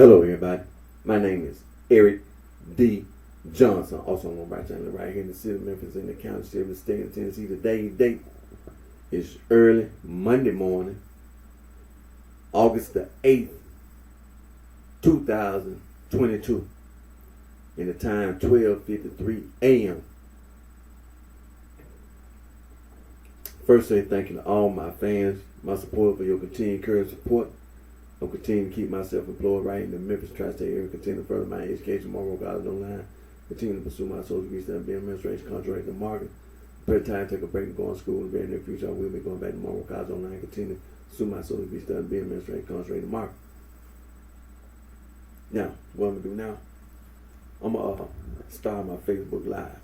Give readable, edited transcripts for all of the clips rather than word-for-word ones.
Hello, everybody. My name is Eric D. Johnson, also on BrightShine, right here in the city of Memphis, in the county, state of the state of Tennessee. Today's date is early Monday morning, August the 8th, 2022, and the time 12:53 a.m. First, say thank you to all my fans, my support for your continued courage support. I'm continuing to keep myself employed right in the Memphis tri-state area, continue to further my education, more college online, continue to pursue my social degree, study, administration, contract, and marketing. Prepare time to take a break and go on school. In the very near future, I will be going back to more college online, continue to pursue my social degree, study, administration, contract, and marketing. Now, what I'm going to do now, I'm going to start my Facebook Live.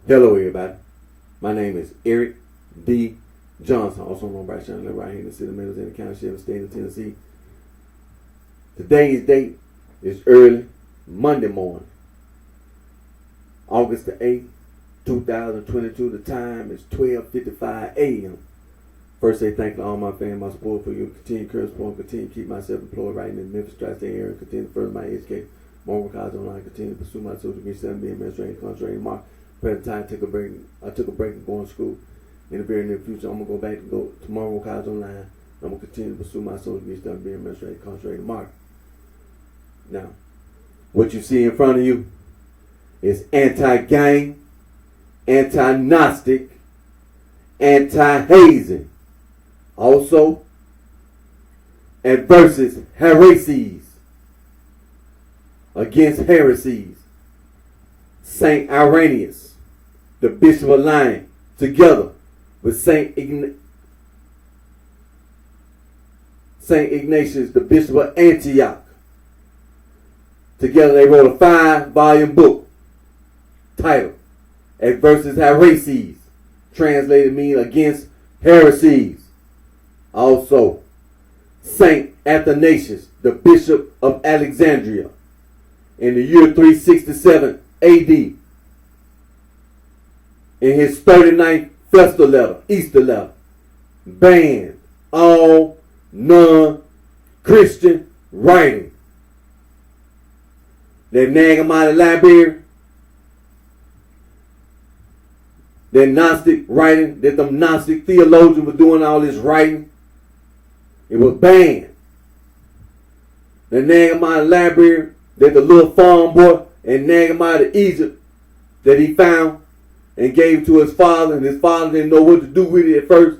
Hello, everybody. My name is Eric D. Johnson, also on BrightShine, right here in the city of Memphis, in the county, state of the state of Tennessee. Today's date is early Monday morning, August the 8th, 2022. The time is 12:55 a.m. First, say thank you to all my fans, my support for your continued courage support, continue to keep myself employed right in the Memphis tri-state area, continue to further my education, more college online, continue to pursue my social degree, study, administration, contract, and marketing. Present time, take a break. I took a break and go on school. In the very near future, I'm gonna go back and go tomorrow college online. I'm gonna continue to pursue my social degree, study, administration, contract, and marketing. Now, what you see in front of you is anti-gang, anti-Gnostic, anti-hazing. Also, adversus heresies, against heresies. Saint Irenaeus, the Bishop of Lyons, together with Saint Ignatius, the Bishop of Antioch. Together they wrote a 5-volume book titled Adversus Heresies, translated mean against heresies. Also, Saint Athanasius, the Bishop of Alexandria, in the year 367 A.D., in his 39th Festal letter, Easter letter, banned all non-Christian writing. That Nag Hammadi library, that Gnostic writing, that them Gnostic theologians were doing all this writing, it was banned. The Nag Hammadi library, that the little farm boy in Nag Hammadi, Egypt, that he found and gave to his father, and his father didn't know what to do with it at first.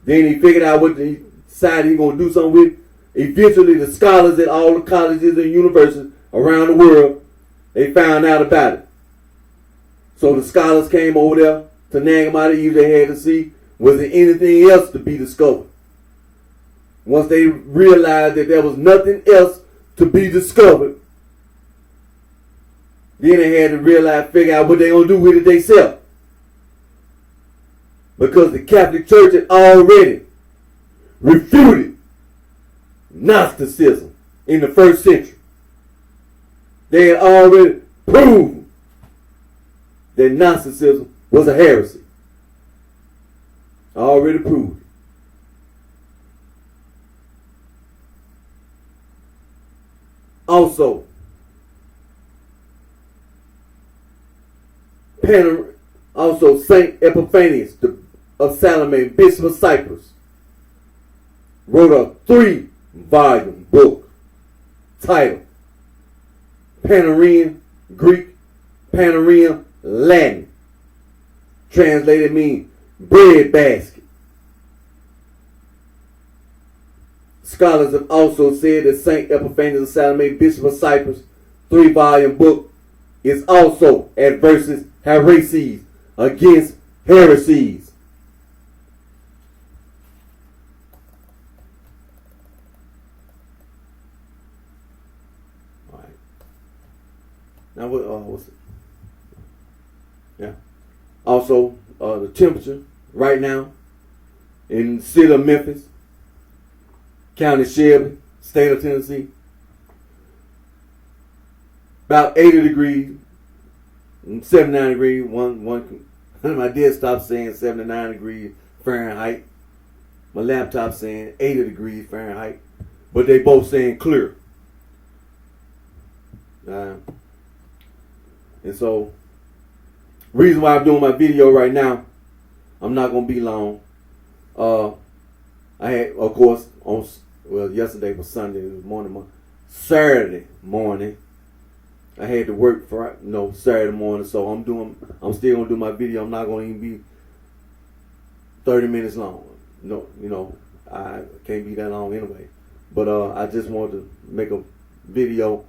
Then he figured out he decided he going to do something with it. Eventually, the scholars at all the colleges and universities around the world, they found out about it. So the scholars came over there to Nag Hammadi Egypt. They had to see, was there anything else to be discovered? Once they realized that there was nothing else to be discovered, then they had to figure out what they going to do with it themselves. Because the Catholic Church had already refuted Gnosticism in the first century. They had already proven that Gnosticism was a heresy. Already proved it. Also, Saint Epiphanius of Salome, Bishop of Cyprus, wrote a 3-volume book titled Panarian Greek, Panarian Latin, translated mean bread basket. Scholars have also said that Saint Epiphanius of Salome, Bishop of Cyprus, 3-volume book is also Adversus Heresies, against heresies. Now what's it? Yeah. Also, the temperature right now in the city of Memphis, County Shelby, State of Tennessee, about 80 degrees, 79 degrees. One my desktop saying 79 degrees Fahrenheit. My laptop saying 80 degrees Fahrenheit, but they both saying clear. And so, reason why I'm doing my video right now, I'm not gonna be long. I had, of course, yesterday was Sunday, it was morning. Saturday morning, I had to work for Saturday morning, so I'm still gonna do my video. I'm not gonna even be 30 minutes long. No, I can't be that long anyway. But I just wanted to make a video,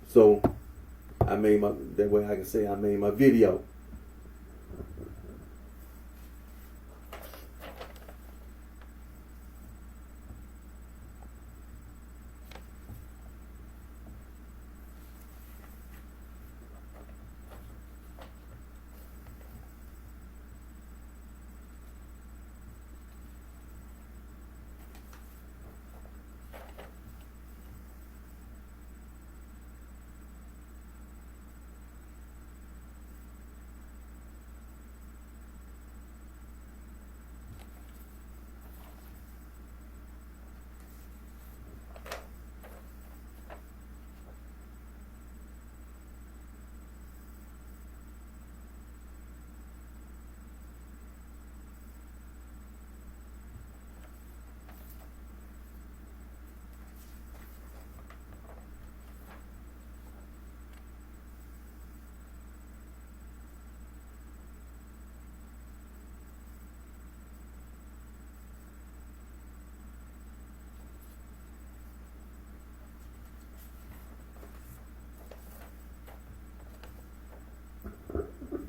so I made that way I can say I made my video.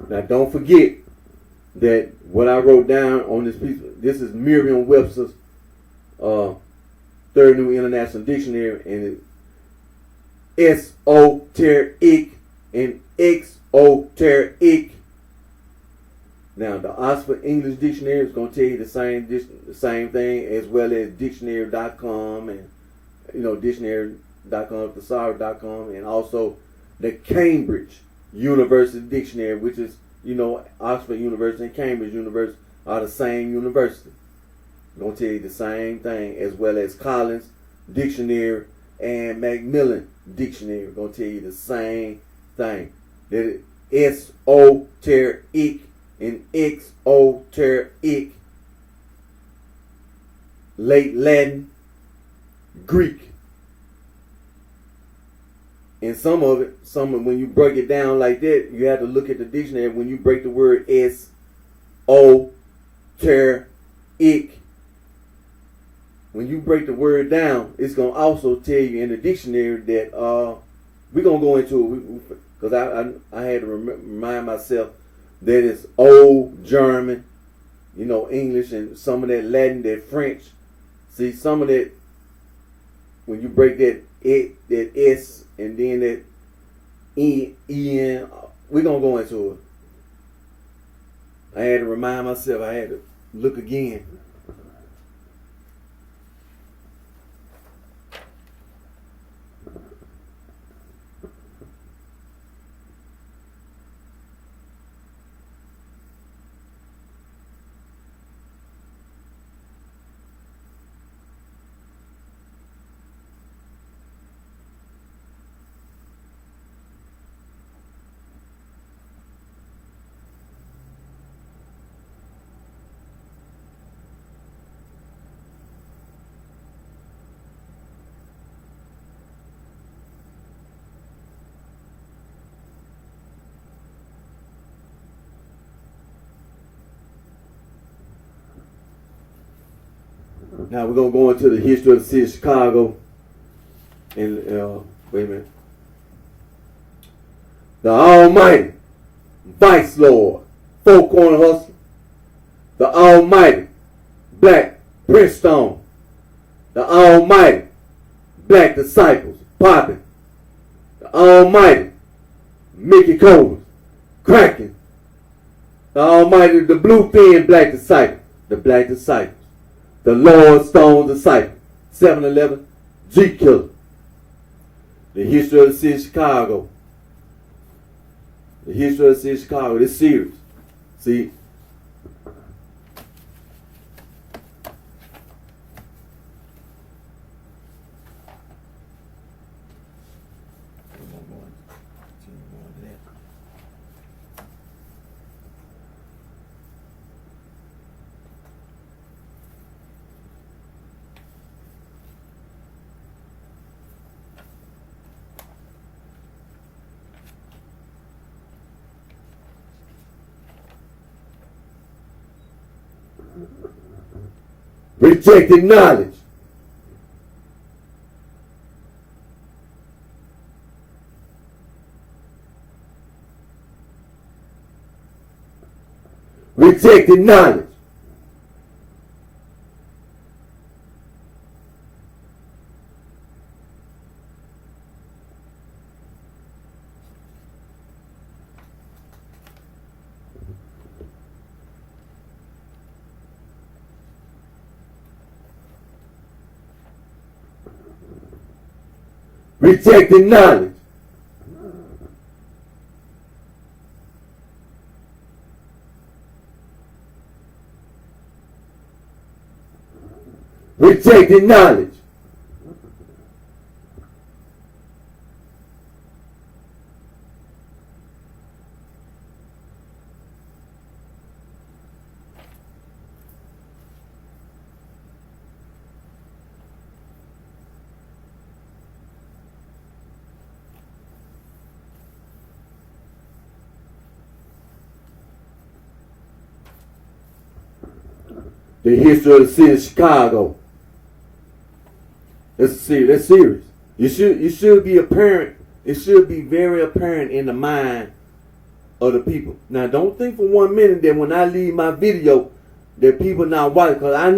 Now, don't forget that what I wrote down on this piece, this is Merriam-Webster's Third New International Dictionary, and it's esoteric and exoteric. Now, the Oxford English Dictionary is going to tell you the same thing, as well as dictionary.com and dictionary.com, thesaurus.com, and also the Cambridge University Dictionary, which is Oxford University and Cambridge University are the same university. I'm going to tell you the same thing, as well as Collins Dictionary and Macmillan Dictionary. I'm going to tell you the same thing. That esoteric and exoteric, late Latin, Greek. And some of it, when you break it down like that, you have to look at the dictionary. When you break the word esoteric, when you break the word down, it's going to also tell you in the dictionary that we're going to go into it, because I had to remind myself that it's Old German, English, and some of that Latin, that French. See, some of that, when you break that S and then that E-N, we're going to go into it. I had to remind myself, I had to look again. Now we're going to go into the history of the city of Chicago. And wait a minute. The Almighty Vice Lord, Four Corner Hustler. The Almighty Black Prince Stone. The Almighty Black Disciples, Poppin'. The Almighty Mickey Cobras, Kraken, the Almighty, the Bluefin Black Disciple, the Black Disciples, the Lord Stone Disciple, 7-Eleven, G Killer, the history of the city of Chicago, the history of the city of Chicago, this series. See, rejected knowledge. Rejected knowledge. Rejected knowledge. Rejected knowledge. The history of the city of Chicago. That's serious. You should be apparent. It should be very apparent in the mind of the people. Now, don't think for 1 minute that when I leave my video that people not watching, because I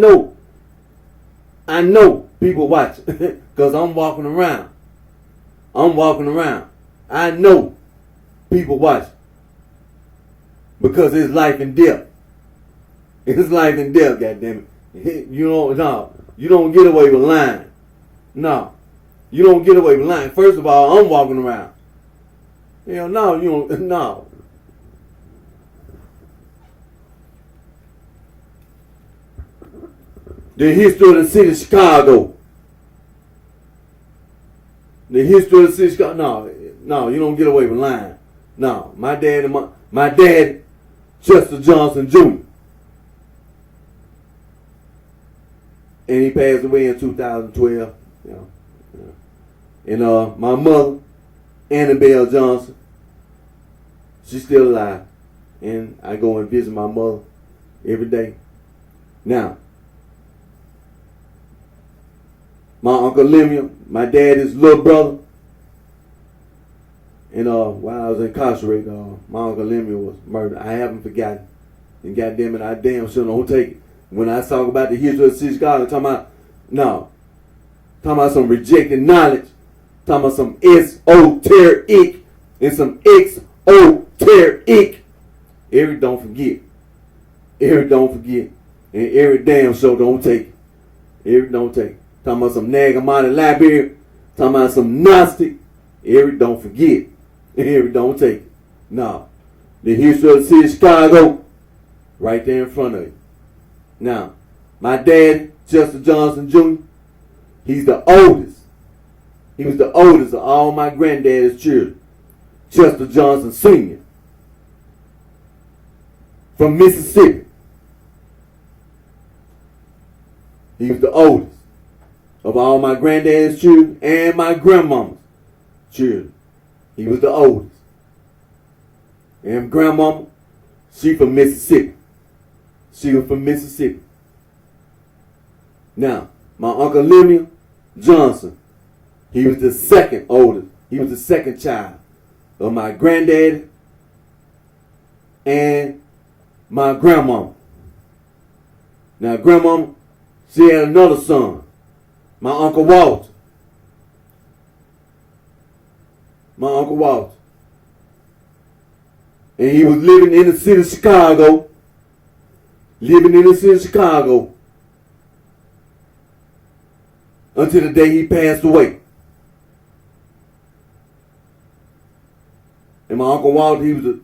know people watching because I'm walking around. I know people watching because it's life and death. It's life and death, goddammit. You don't get away with lying. No. You don't get away with lying. First of all, I'm walking around. Hell no, you don't, no. The history of the city of Chicago. The history of the city of Chicago. No, you don't get away with lying. No, my dad, Chester Johnson Jr. And he passed away in 2012. And my mother, Annabelle Johnson, she's still alive. And I go and visit my mother every day. Now, my Uncle Lemuel, my daddy's little brother, and while I was incarcerated, my Uncle Lemuel was murdered. I haven't forgotten. And goddamn it, I damn sure don't take it. When I talk about the history of the city of Chicago, talking about some rejected knowledge, talking about some esoteric and some exoteric. Eric don't forget. And Eric damn sure don't take it. Eric don't take it. Talking about some Nagamati library, talking about some Gnostic. Eric don't forget. Eric don't take it. No. The history of the city of Chicago, right there in front of you. Now, my dad, Chester Johnson Jr., he's the oldest. He was the oldest of all my granddad's children. Chester Johnson Sr. from Mississippi. He was the oldest of all my granddad's children and my grandmama's children. He was the oldest. And grandmama, she from Mississippi. She was from Mississippi. Now, my Uncle Lemuel Johnson, he was the second oldest. He was the second child of my granddaddy and my grandmama. Now, grandmama, she had another son, my Uncle Walter. And he was living in the city of Chicago. Living in the city of Chicago. Until the day he passed away. And my Uncle Walter, he was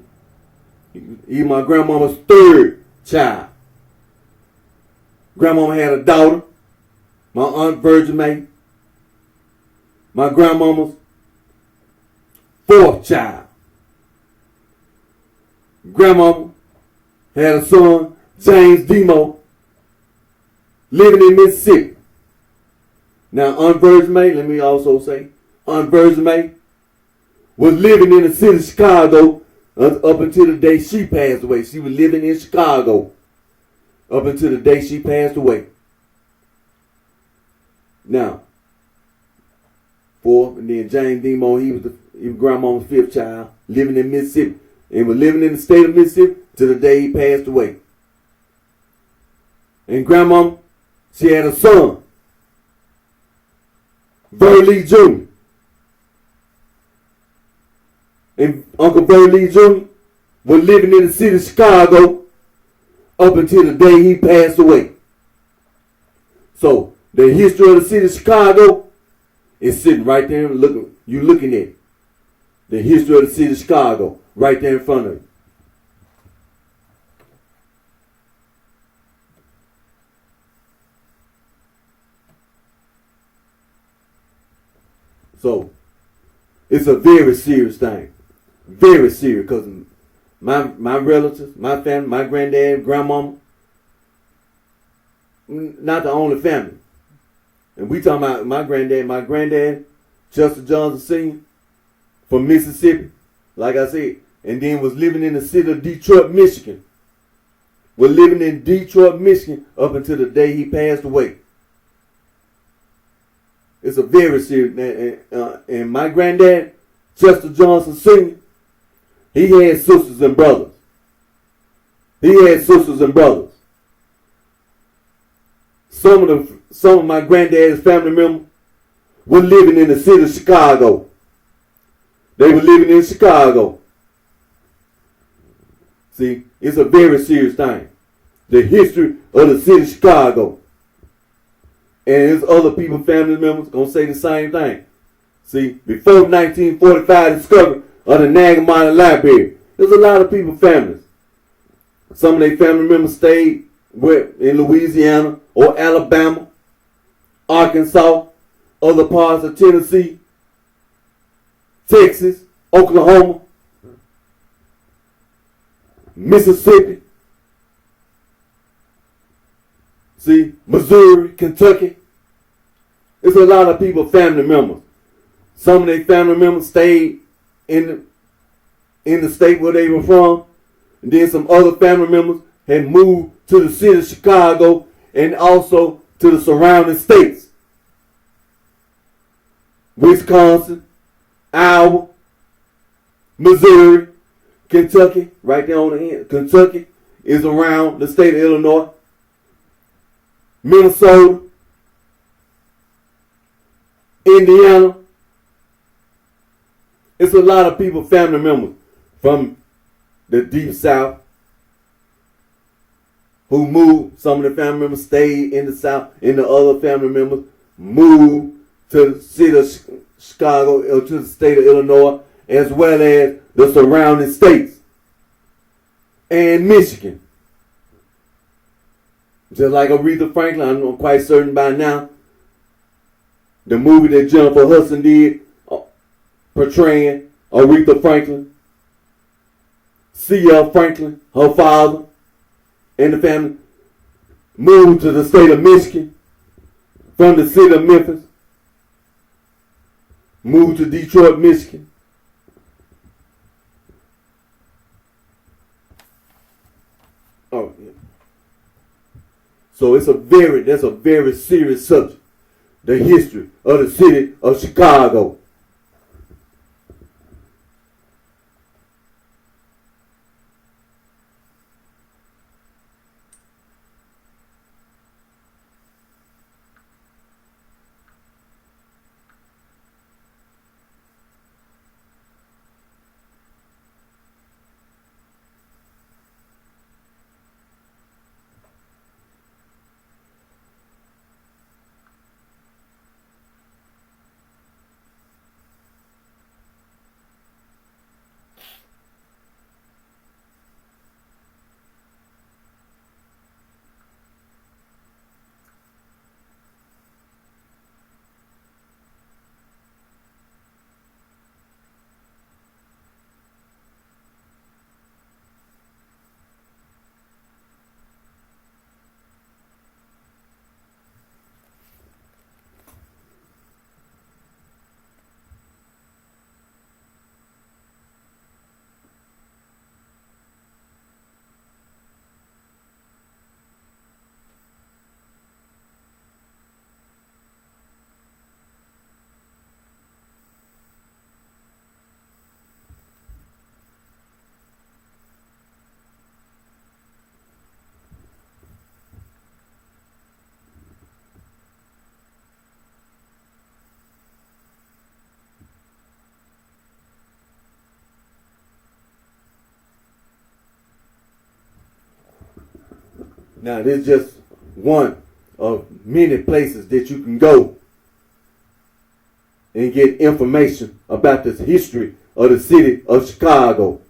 my grandmama's third child. Grandmama had a daughter, my Aunt Virgin May. My grandmama's fourth child. Grandmama had a son, James Demo, living in Mississippi. Now, Aunt Virgin May, let me also say, Aunt Virgin May was living in the city of Chicago up until the day she passed away. She was living in Chicago up until the day she passed away. Now, fourth, and then James Demo, he was grandmama's fifth child, living in Mississippi, and was living in the state of Mississippi till the day he passed away. And grandmama, she had a son, Burley Jr. And Uncle Burley Jr. was living in the city of Chicago up until the day he passed away. So the history of the city of Chicago is sitting right there. You looking at it. The history of the city of Chicago right there in front of you. So it's a very serious thing. Very serious, because my relatives, my family, my granddad, grandmama, not the only family. And we talking about my granddad, Chester Johnson Sr. from Mississippi, like I said, and then was living in the city of Detroit, Michigan. Was living in Detroit, Michigan up until the day he passed away. It's a very serious, and my granddad, Chester Johnson Sr., he had sisters and brothers. Some of my granddad's family members were living in the city of Chicago. They were living in Chicago. See, it's a very serious thing. The history of the city of Chicago. And his other people, family members, gonna say the same thing. See, before 1945 discovery of the Nagamon Library, there's a lot of people, families. Some of their family members stayed in Louisiana or Alabama, Arkansas, other parts of Tennessee, Texas, Oklahoma, Mississippi, see, Missouri, Kentucky. It's a lot of people, family members. Some of their family members stayed in the state where they were from. And then some other family members had moved to the city of Chicago and also to the surrounding states. Wisconsin, Iowa, Missouri, Kentucky, right there on the end. Kentucky is around the state of Illinois. Minnesota, Indiana. It's a lot of people, family members from the deep south who moved. Some of the family members stayed in the south, and the other family members moved to the city of Chicago or to the state of Illinois, as well as the surrounding states and Michigan. Just like Aretha Franklin, I'm quite certain by now, the movie that Jennifer Hudson did portraying Aretha Franklin, C.L. Franklin, her father, and the family moved to the state of Michigan from the city of Memphis, moved to Detroit, Michigan. Oh, yeah. So that's a very serious subject. The history of the city of Chicago. Now, this is just one of many places that you can go and get information about the history of the city of Chicago.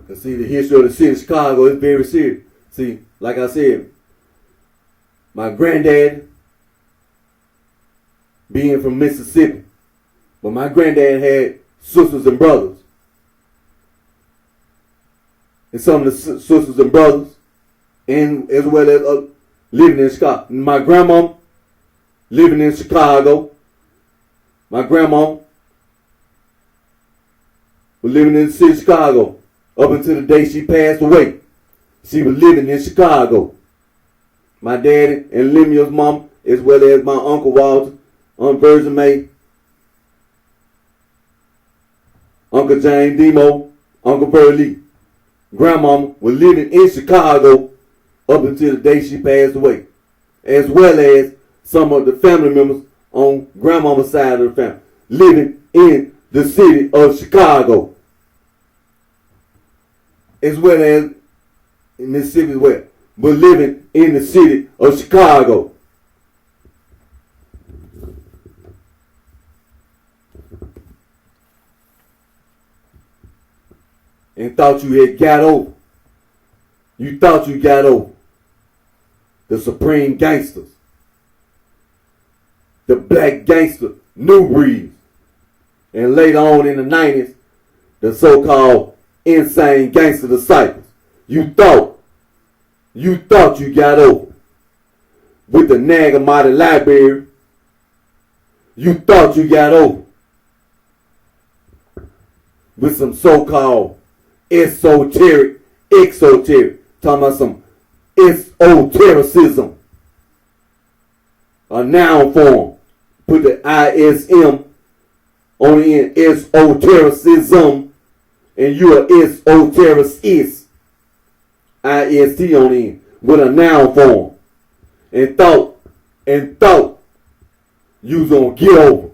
Cause see, the history of the city of Chicago is very serious. See, like I said, my granddad being from Mississippi, but my granddad had sisters and brothers. And some of the sisters and brothers, and as well as living in Chicago. My grandma living in Chicago. My grandma was living in the city of Chicago up until the day she passed away. She was living in Chicago. My daddy and Lemuel's mom, as well as my Uncle Walter, Aunt Virgin May, Uncle James Demo, Uncle Burley, Grandmama was living in Chicago up until the day she passed away, as well as some of the family members on Grandmama's side of the family living in the city of Chicago, as well as in Mississippi as well, but living in the city of Chicago. And thought you had got over. You thought you got over the supreme gangsters, the black gangster new breeds, and later on in the 90s, the so-called insane gangster disciples. You thought you got over with the Nagamati library. You thought you got over with some so-called exoteric, talking about some esotericism, a noun form. Put the ISM on the end, esotericism, and you are esotericist, IST on the end, with a noun form, and thought you was gonna get over.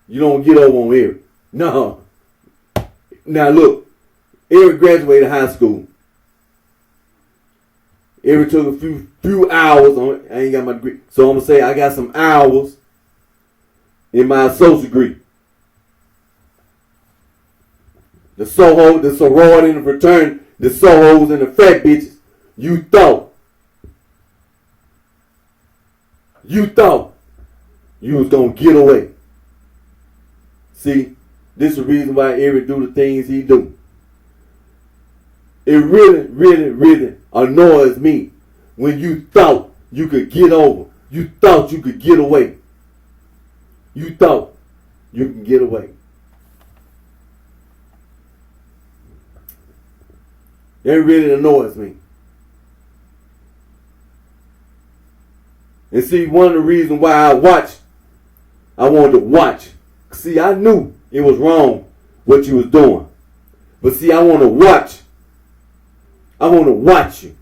You don't get over on Eric. No. Now look, Eric graduated high school. Eric took a few hours on it. I ain't got my degree. So I'm going to say I got some hours in my associate degree. The Soho, the sorority and the fraternity, the Sohos and the fat bitches, you thought you was going to get away. See, this is the reason why Eric do the things he do. It really, really, really annoys me when you thought you could get over. You thought you could get away. You thought you can get away. That really annoys me. And see, one of the reasons why I wanted to watch. See, I knew it was wrong what you was doing. But see, I want to watch. I want to watch you.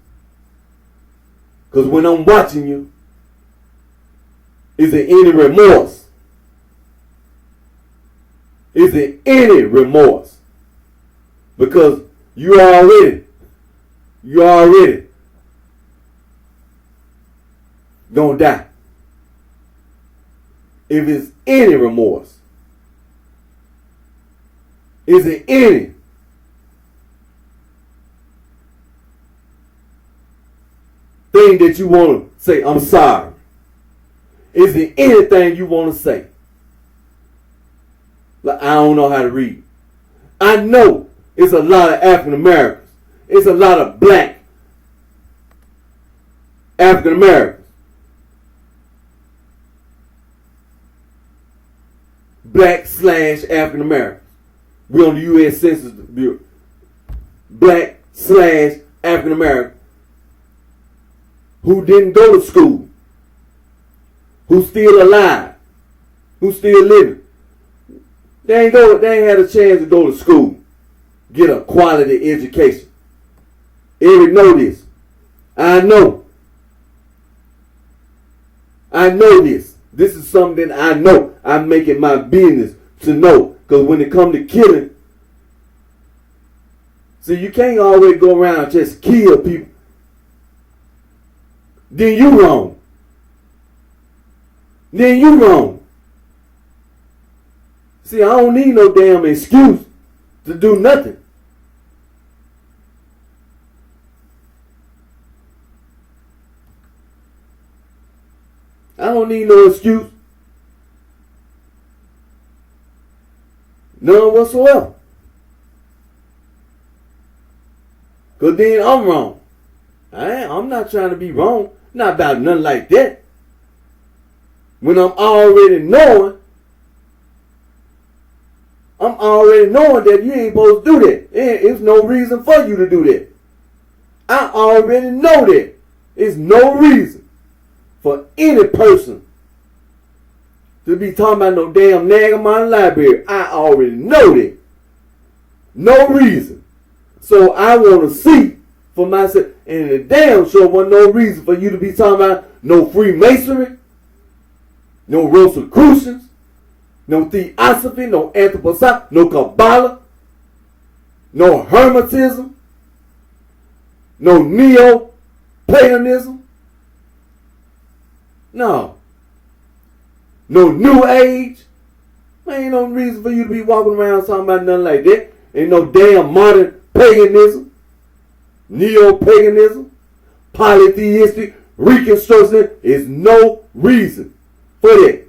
Because when I'm watching you, is there any remorse? Is there any remorse? Because you already gonna die. If it's any remorse, is it any? thing that you want to say, I'm sorry? Is there anything you want to say? Like, I don't know how to read. I know it's a lot of African Americans. It's a lot of black African Americans. Black / African Americans. We're on the U.S. Census Bureau. Black / African American who didn't go to school, who's still alive, who's still living. They ain't had a chance to go to school, get a quality education. Eric know this. I know this. This is something I know. I make it my business to know. Because when it comes to killing, see, you can't always go around and just kill people. Then you wrong. See, I don't need no damn excuse to do nothing. I don't need no excuse. None whatsoever. Because then I'm wrong. I'm not trying to be wrong. Not about nothing like that. When I'm already knowing that you ain't supposed to do that. There's no reason for you to do that. I already know that. There's no reason for any person to be talking about no damn Nagamon library. I already know that. No reason. So I want to see for myself. And the damn sure wasn't no reason for you to be talking about no Freemasonry, no Rosicrucians, no Theosophy, no Anthroposophy, no Kabbalah, no Hermetism, no Neo-Paganism. No New Age. There ain't no reason for you to be walking around talking about nothing like that. Ain't no damn modern paganism, neo-paganism, polytheistic reconstruction. Is no reason for that.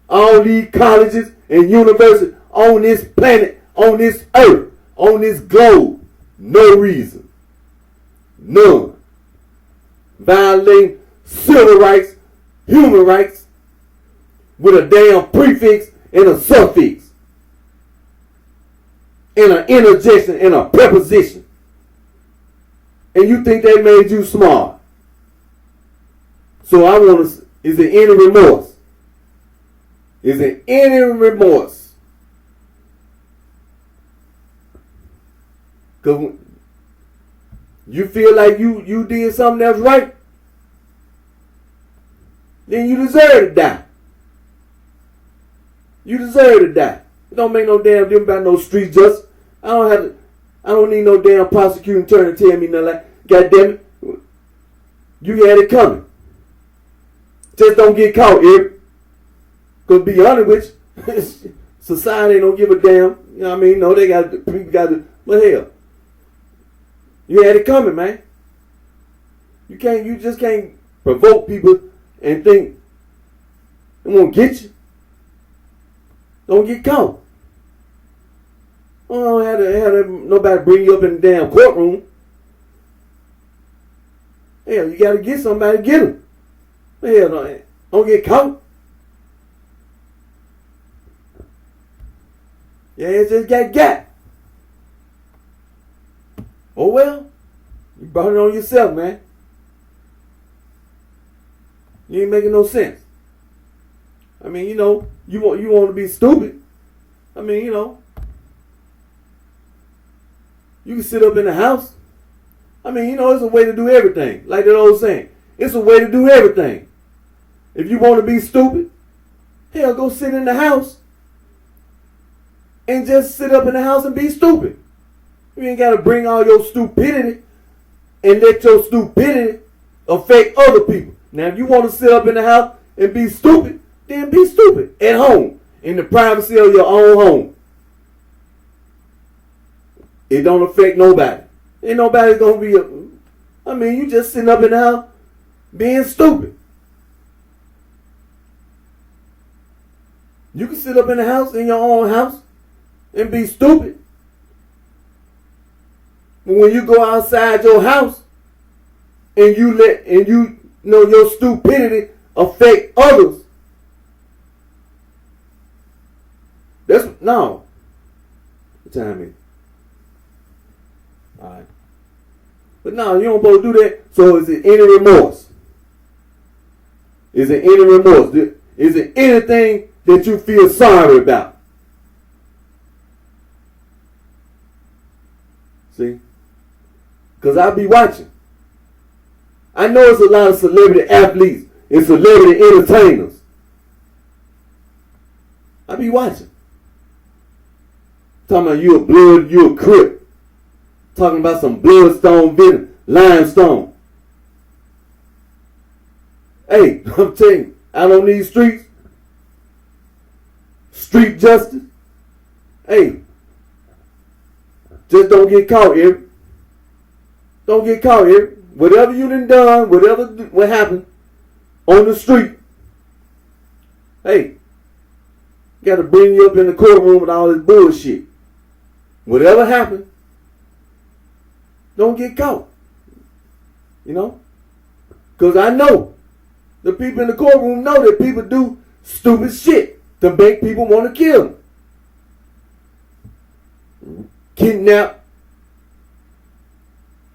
All these colleges and universities on this planet, on this earth, on this globe, no reason. None. Violating civil rights, human rights, with a damn prefix and a suffix, and an interjection and a preposition. And you think they made you smart. So I want to, is there any remorse? Is there any remorse? Because you feel like you did something that's right, then you deserve to die. You deserve to die. It don't make no damn difference about no street justice. I don't need no damn prosecuting attorney to tell me nothing like, God damn it, you had it coming. Just don't get caught, Eric. Because be honest with you, society don't give a damn. You know what I mean? No, they got to, but hell, you had it coming, man. You just can't provoke people and think they won't get you. Don't get caught. Oh, don't have nobody bring you up in the damn courtroom. Hell, you got to get somebody to get them. Hell, don't get caught. Yeah, it just got. Oh well, you brought it on yourself, man. You ain't making no sense. I mean, you know, you want to be stupid. I mean, you know, you can sit up in the house. I mean, you know, it's a way to do everything. Like that old saying, it's a way to do everything. If you want to be stupid, hell, go sit in the house and just sit up in the house and be stupid. You ain't got to bring all your stupidity and let your stupidity affect other people. Now, if you want to sit up in the house and be stupid, then be stupid at home, in the privacy of your own home. It don't affect nobody. Ain't nobody gonna be I mean, you just sitting up in the house being stupid. You can sit up in the house, in your own house, and be stupid. But when you go outside your house and you know your stupidity affect others, that's no. What time is it? All right. But no, you don't supposed to do that. So is it any remorse? Is it any remorse? Is it anything that you feel sorry about? See? Because I be watching. I know it's a lot of celebrity athletes and celebrity entertainers. I be watching. Talking about you a blood, you a crip. Talking about some bloodstone, limestone. Hey, I'm telling you, out on these streets, street justice. Hey, just don't get caught, Eric. Don't get caught, Eric. Whatever you done, what happened on the street, hey, got to bring you up in the courtroom with all this bullshit. Whatever happened, don't get caught. You know? Because I know the people in the courtroom know that people do stupid shit to make people want to kill them. Kidnap,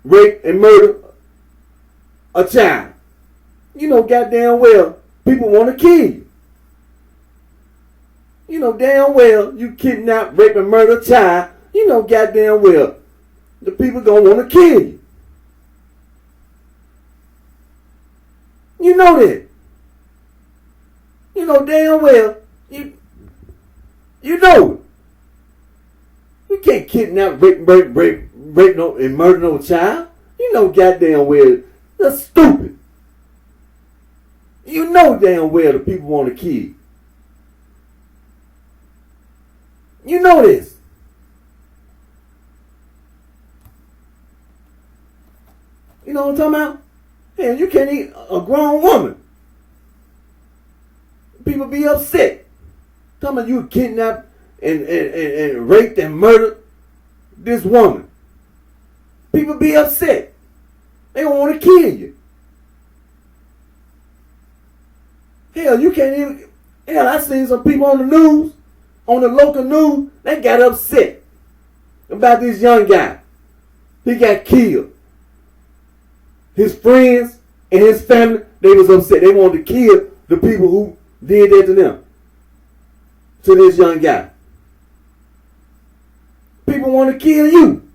rape, and murder a child. You know goddamn well people want to kill you. You know damn well you kidnap, rape, and murder a child. You know goddamn well the people gonna want to kill you. You know that. You know damn well. You know it. You can't kidnap, rape, and murder no child. You know goddamn well that's stupid. You know damn well the people want to kill you. You know this. You know what I'm talking about? Hell, you can't eat a grown woman. People be upset. Talking about you kidnapped and raped and murdered this woman. People be upset. They don't want to kill you. Hell, you can't even... Hell, I seen some people on the news, on the local news, they got upset about this young guy. He got killed. His friends and his family, they was upset. They wanted to kill the people who did that to them. To this young guy. People want to kill you.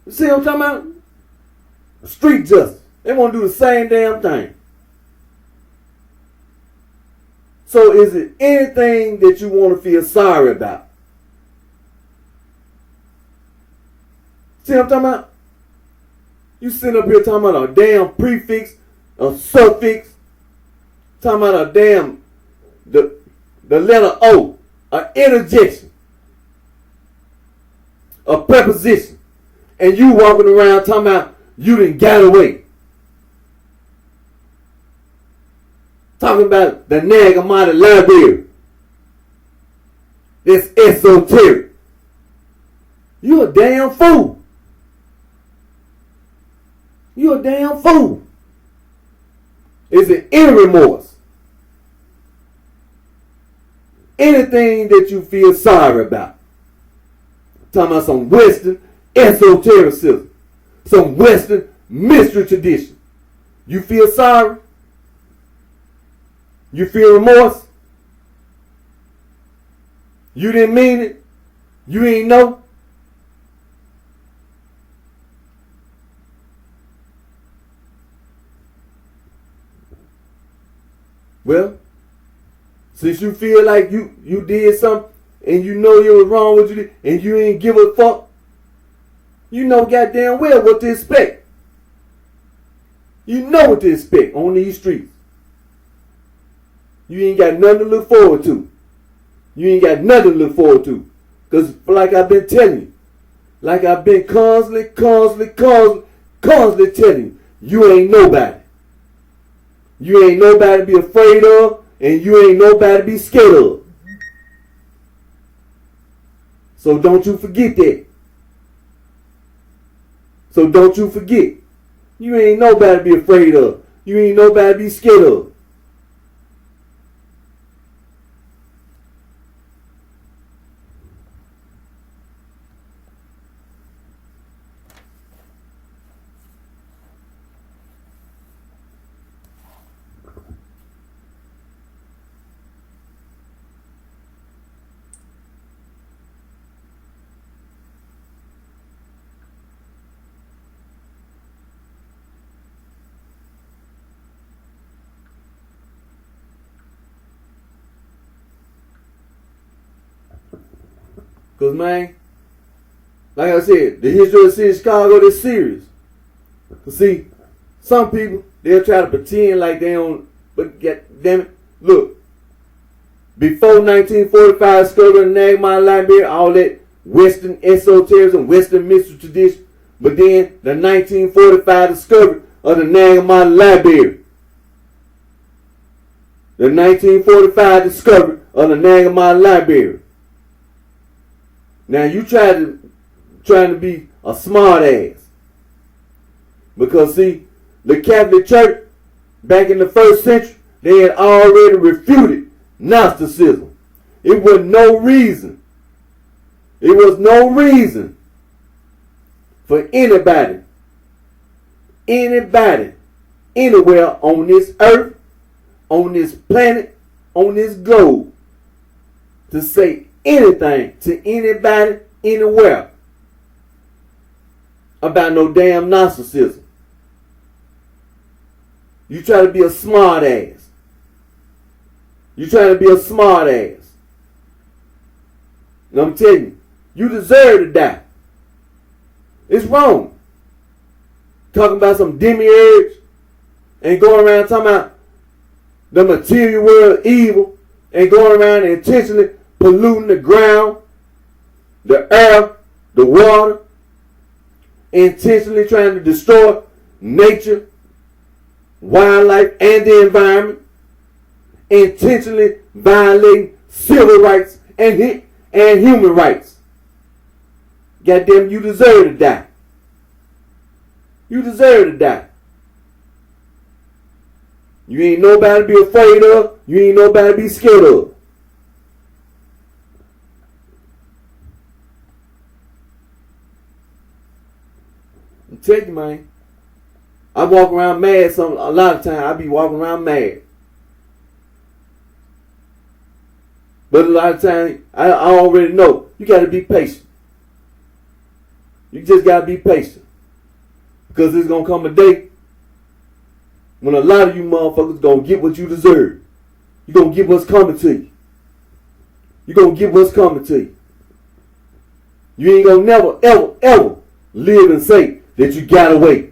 You see what I'm talking about? Street justice. They want to do the same damn thing. So is it anything that you want to feel sorry about? See what I'm talking about? You sitting up here talking about a damn prefix, a suffix, talking about a damn, the letter O, an interjection, a preposition, and you walking around talking about you done got away. Talking about the Nagamata library. It's esoteric. You a damn fool. You a damn fool. Is it any remorse? Anything that you feel sorry about? Talking about some Western esotericism. Some Western mystery tradition. You feel sorry? You feel remorse? You didn't mean it? You ain't know? Well, since you feel like you did something and you know you was wrong what you did and you ain't give a fuck, you know goddamn well what to expect. You know what to expect on these streets. You ain't got nothing to look forward to. You ain't got nothing to look forward to. Because like I've been telling you, Like I've been constantly telling you ain't nobody. You ain't nobody to be afraid of, and you ain't nobody to be scared of. So don't you forget that. So don't you forget. You ain't nobody to be afraid of. You ain't nobody to be scared of. Because, man, like I said, the history of the city of Chicago is serious. See, some people, they'll try to pretend like they don't, but damn it, look, before 1945, discovery of the Nagama Library, all that Western esotericism, Western mystical tradition, but then the 1945 discovery of the Nagama Library. The 1945 discovery of the Nagama Library. Now you trying to be a smart ass. Because see, the Catholic Church back in the 1st century, they had already refuted Gnosticism. It was no reason. It was no reason for anybody, anywhere on this earth, on this planet, on this globe, to say anything to anybody, anywhere, about no damn Gnosticism. You try to be a smart ass. You trying to be a smart ass. And I'm telling you, you deserve to die. It's wrong. Talking about some demiurge and going around talking about the material world evil and going around and intentionally polluting the ground, the air, the water, intentionally trying to destroy nature, wildlife, and the environment, intentionally violating civil rights and human rights. Goddamn, you deserve to die. You deserve to die. You ain't nobody to be afraid of. You ain't nobody to be scared of. I'm telling you, man. I walk around mad. A lot of times I be walking around mad. But a lot of times I already know you got to be patient. You just got to be patient. Because there's going to come a day when a lot of you motherfuckers going to get what you deserve. You're going to get what's coming to you. You're going to get what's coming to you. You ain't going to never, ever, ever live and say that you got away.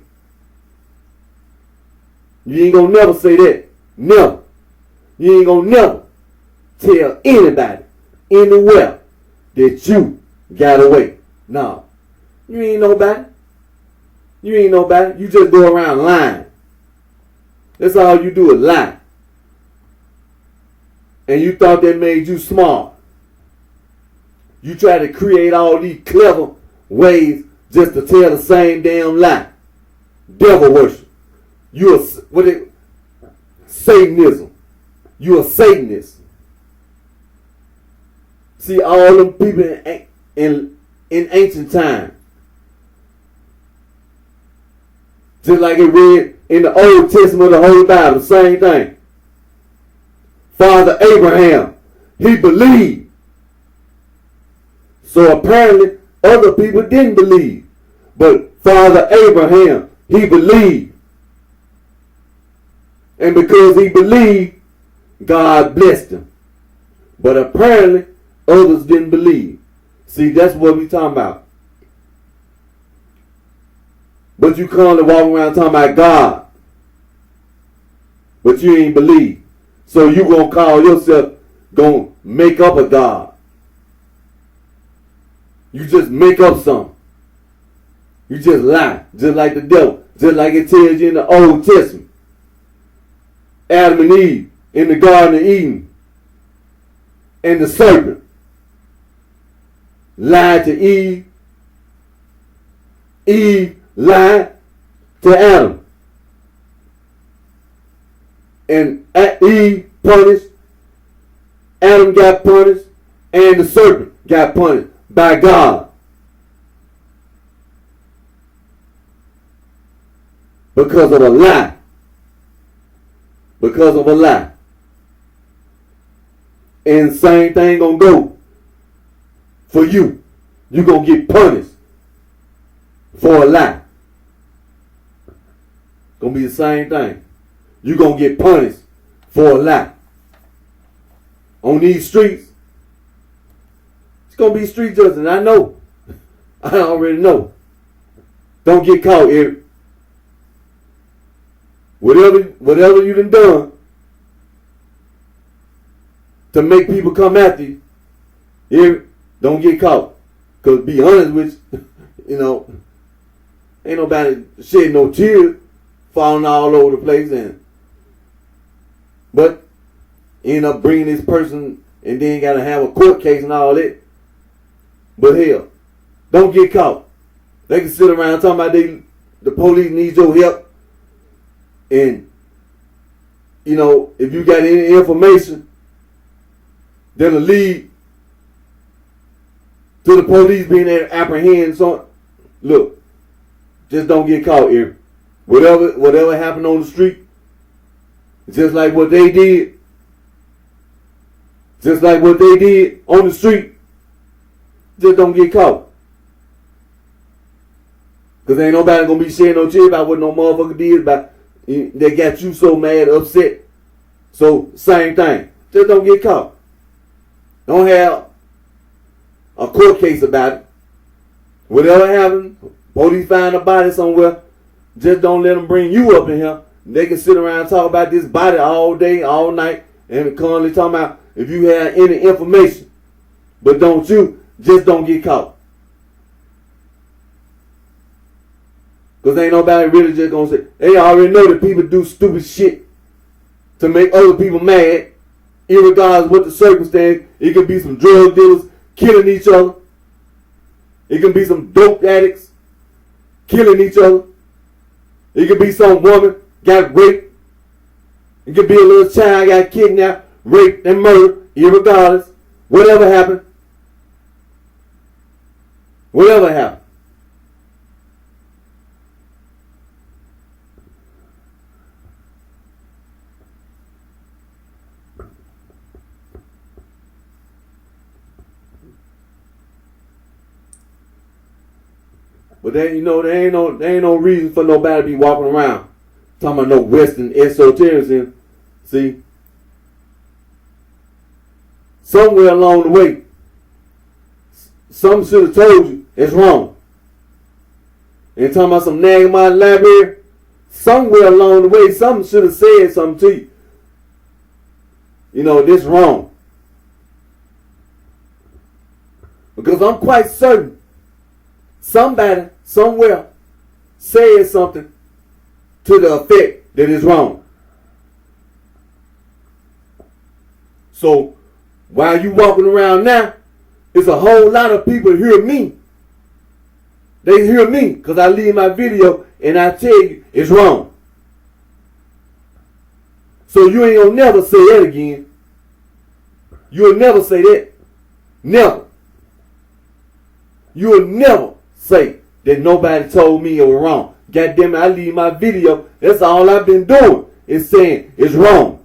You ain't going to never say that. Never. You ain't going to never tell anybody, anywhere, that you got away. No. You ain't nobody. You ain't nobody. You just go around lying. That's all you do is lie. And you thought that made you smart. You try to create all these clever ways just to tell the same damn lie. Devil worship. You are Satanism. You are Satanist. See, all them people in ancient times, just like it read in the Old Testament of the Holy Bible, same thing. Father Abraham, he believed. So apparently other people didn't believe. But Father Abraham, he believed. And because he believed, God blessed him. But apparently others didn't believe. See, that's what we talking about. But you currently walking around talking about God. But you ain't believe. So you gonna call yourself, gonna make up a God. You just make up something. You just lie, just like the devil, just like it tells you in the Old Testament. Adam and Eve in the Garden of Eden, and the serpent lied to Eve. Eve lied to Adam. And Eve punished, Adam got punished, and the serpent got punished by God. Because of a lie. Because of a lie. And same thing gonna go for you. You gonna get punished for a lie. Gonna be the same thing. You gonna get punished for a lie. On these streets, it's gonna be street justice. I know. I already know. Don't get caught, Eric. Whatever you done to make people come after you, Eric, don't get caught. Cause be honest with you, ain't nobody shedding no tears, falling all over the place, but end up bringing this person and then gotta have a court case and all that. But hell, don't get caught. They can sit around talking about the police needs your help. And, if you got any information that'll lead to the police being able to apprehend something, look, just don't get caught here. Whatever happened on the street, just like what they did on the street, just don't get caught. Because ain't nobody gonna be sharing no tears about what no motherfucker did about. They got you so mad, upset. So, same thing. Just don't get caught. Don't have a court case about it. Whatever happened, police find a body somewhere, just don't let them bring you up in here. They can sit around and talk about this body all day, all night, and constantly talking about if you have any information. But just don't get caught. Because ain't nobody really just going to say, they already know that people do stupid shit to make other people mad, irregardless of what the circumstance. It could be some drug dealers killing each other. It can be some dope addicts killing each other. It could be some woman got raped. It could be a little child got kidnapped, raped, and murdered, irregardless. Whatever happened. Whatever happened. But there ain't no reason for nobody to be walking around talking about no Western esotericism. See, somewhere along the way, some should have told you it's wrong. And talking about some nagging my library, somewhere along the way, something should have said something to you. This wrong. Because I'm quite certain somebody somewhere said something to the effect that is wrong. So while you walking around now, it's a whole lot of people hear me. They hear me because I leave my video and I tell you it's wrong. So you ain't gonna never say that again. You'll never say that. Never. You'll never say that nobody told me it was wrong. God damn it, I leave my video. That's all I've been doing is saying it's wrong.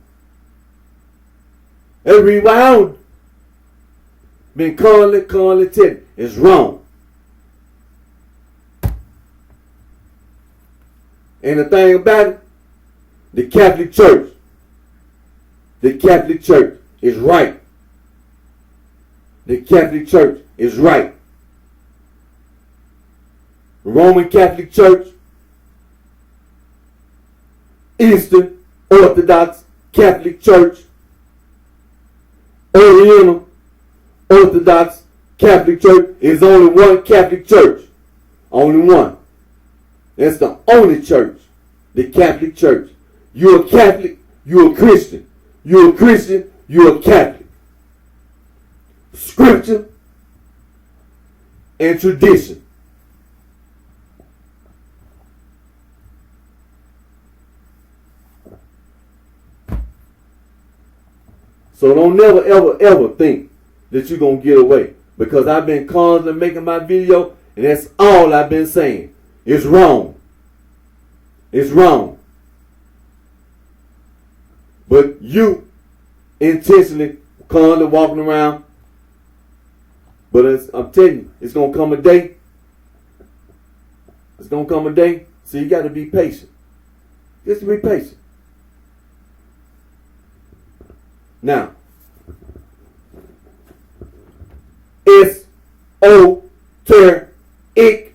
That's the reason why I don't been calling telling it's wrong. And the thing about it, the Catholic Church is right. The Catholic Church is right. Roman Catholic Church, Eastern Orthodox Catholic Church, Oriental Orthodox Catholic Church is only one Catholic Church. Only one. That's the only church, the Catholic Church. You're a Catholic, you're a Christian. You're a Christian, you're a Catholic. Scripture and tradition. So don't never, ever, ever think that you're going to get away. Because I've been constantly making my video, and that's all I've been saying. It's wrong. It's wrong. But you intentionally constantly walking around. But I'm telling you, it's going to come a day. It's going to come a day. So you got to be patient. Just be patient. Now, esoteric, exoteric.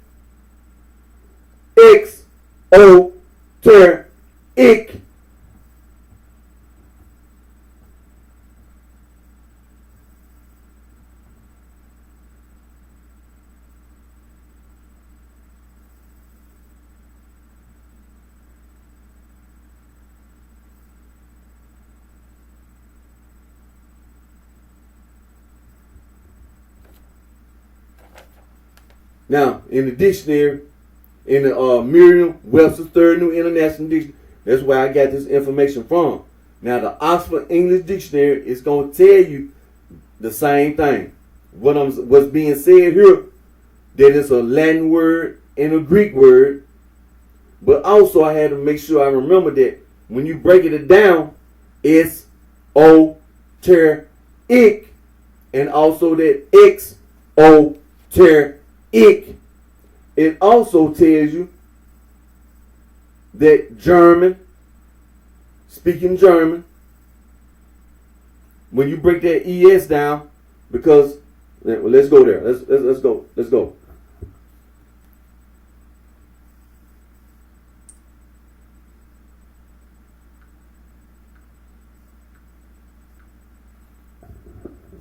Now, in the dictionary, in the Merriam-Webster's Third New International Dictionary, that's where I got this information from. Now, the Oxford English Dictionary is going to tell you the same thing. What's being said here, that it's a Latin word and a Greek word. But also, I had to make sure I remember that when you break it down, it's esoteric, and also that exoteric. It also tells you that speaking German, when you break that ES down, because let's go there. Let's go.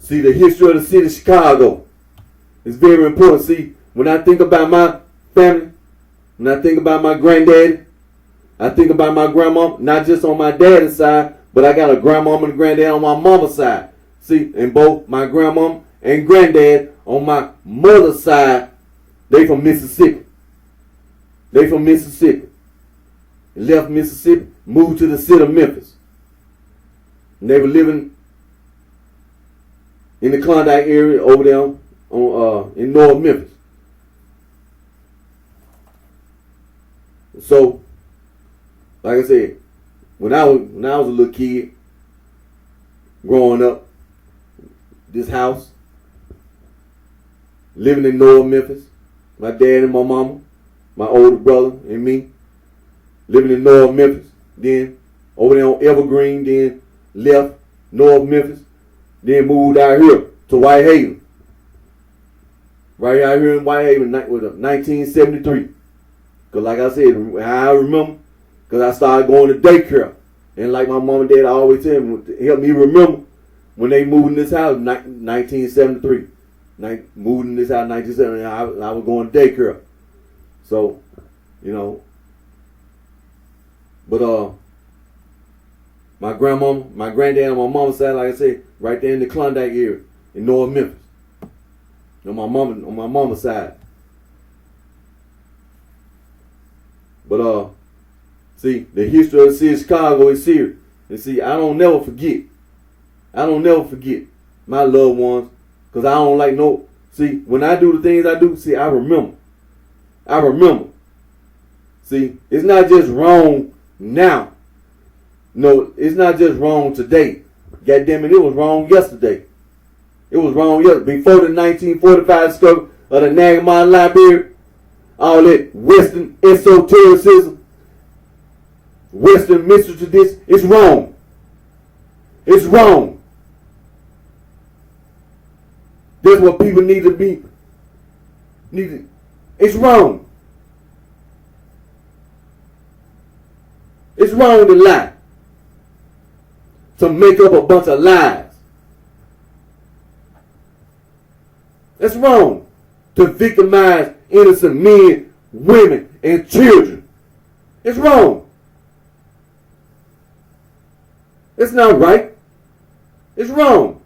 See, the history of the city of Chicago is very important. See, when I think about my family, when I think about my granddaddy, I think about my grandma, not just on my daddy's side, but I got a grandmama and a granddad on my mama's side. See, and both my grandmama and granddad on my mother's side, they from Mississippi. Left Mississippi, moved to the city of Memphis. And they were living in the Klondike area over there in North Memphis. So, like I said, when I was a little kid, growing up, this house, living in North Memphis, my dad and my mama, my older brother and me, living in North Memphis, then over there on Evergreen, then left North Memphis, then moved out here to Whitehaven. Right out here in Whitehaven, 1973. Because like I said, I remember, because I started going to daycare. And like my mom and dad always tell me, help me remember when they moved in this house in 1973. Moved in this house in 1973, I was going to daycare. So, but my grandmama, my granddad on my mama's side, like I said, right there in the Klondike area in North Memphis. On my mama's side. But see, the history of the city of Chicago is serious. And see, I don't never forget my loved ones, because I don't like no. See, when I do the things I do, see, I remember. See, it's not just wrong now. No, it's not just wrong today. God damn it, it was wrong yesterday. Before the 1945 discovery of the Nagamon Library, all that Western esotericism, Western mystery tradition, it's wrong. It's wrong. That's what people need to be. It's wrong. It's wrong to lie. To make up a bunch of lies. That's wrong. To victimize innocent men, women, and children. It's wrong. It's not right. It's wrong.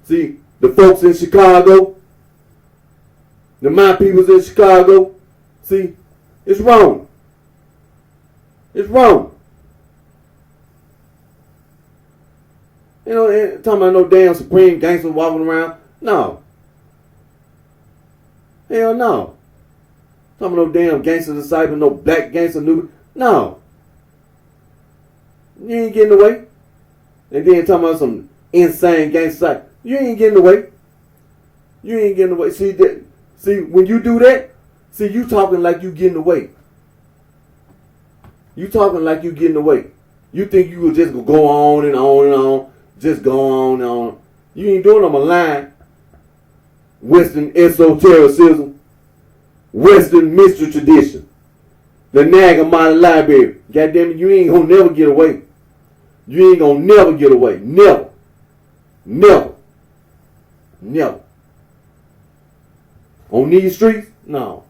See, the folks in Chicago, my peoples in Chicago, see, it's wrong. It's wrong. You know, ain't talking about no damn supreme gangster walking around. No. Hell no. Talking about no damn gangster disciple, no black gangster new. No. You ain't getting away. And then talking about some insane gangster disciple. You ain't getting away. You ain't getting away. See that? See, when you do that, see, you talking like you getting away. You talking like you getting away. You think you will just go on and on and on. Just go on and on. You ain't doing them a line. Western esotericism. Western mystery tradition. The Naga Modern Library. Goddamn it, you ain't gonna never get away. You ain't gonna never get away. Never. Never. Never. On these streets? No.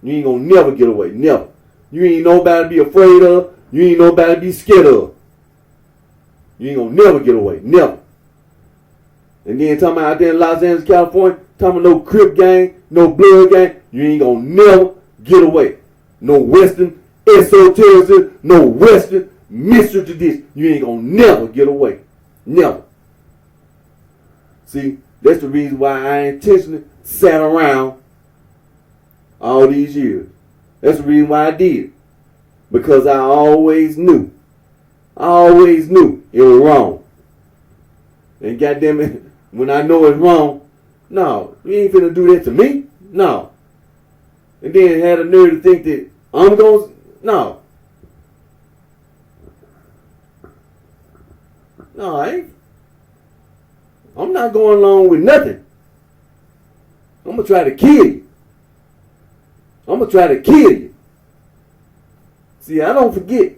You ain't gonna never get away. Never. You ain't nobody to be afraid of. You ain't nobody to be scared of. You ain't gonna never get away. Never. And then talking about out there in Los Angeles, California, talking about no Crip gang, no Blood gang, you ain't gonna never get away. No Western esotericism, no Western mystery tradition. You ain't gonna never get away. Never. See, that's the reason why I intentionally sat around all these years. That's the reason why I did. Because I always knew. I always knew it was wrong. And goddamn it, when I know it's wrong, no, you ain't finna do that to me. No. And then had a nerve to think that I'm going to, no. No, I ain't. I'm not going along with nothing. I'm going to try to kill you. I'm going to try to kill you. See, I don't forget.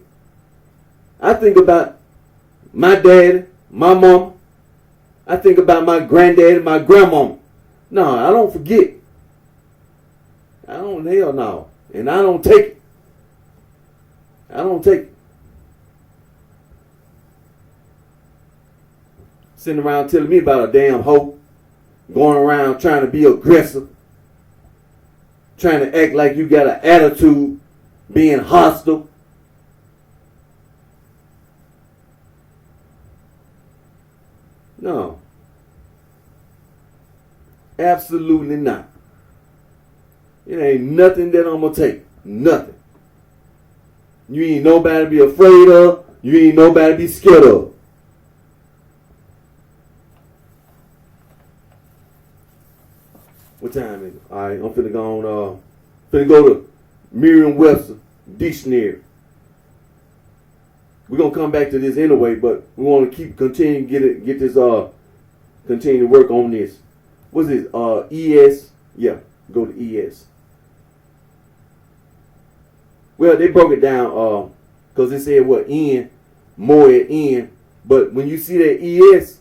I think about my daddy, my mom. I think about my granddaddy, my grandmama. No, I don't forget. I don't, hell no. And I don't take it. I don't take it. Sitting around telling me about a damn hoe. Going around trying to be aggressive. Trying to act like you got an attitude. Being hostile. No. Absolutely not. It ain't nothing that I'm going to take. Nothing. You ain't nobody to be afraid of. You ain't nobody to be scared of. What time is it? Alright, I'm finna go to Merriam-Webster Dictionary. We're gonna come back to this anyway, but we want to continue to work on this. What's this? ES? Yeah, go to ES. Well, they broke it down because they said what N, more at N, but when you see that ES,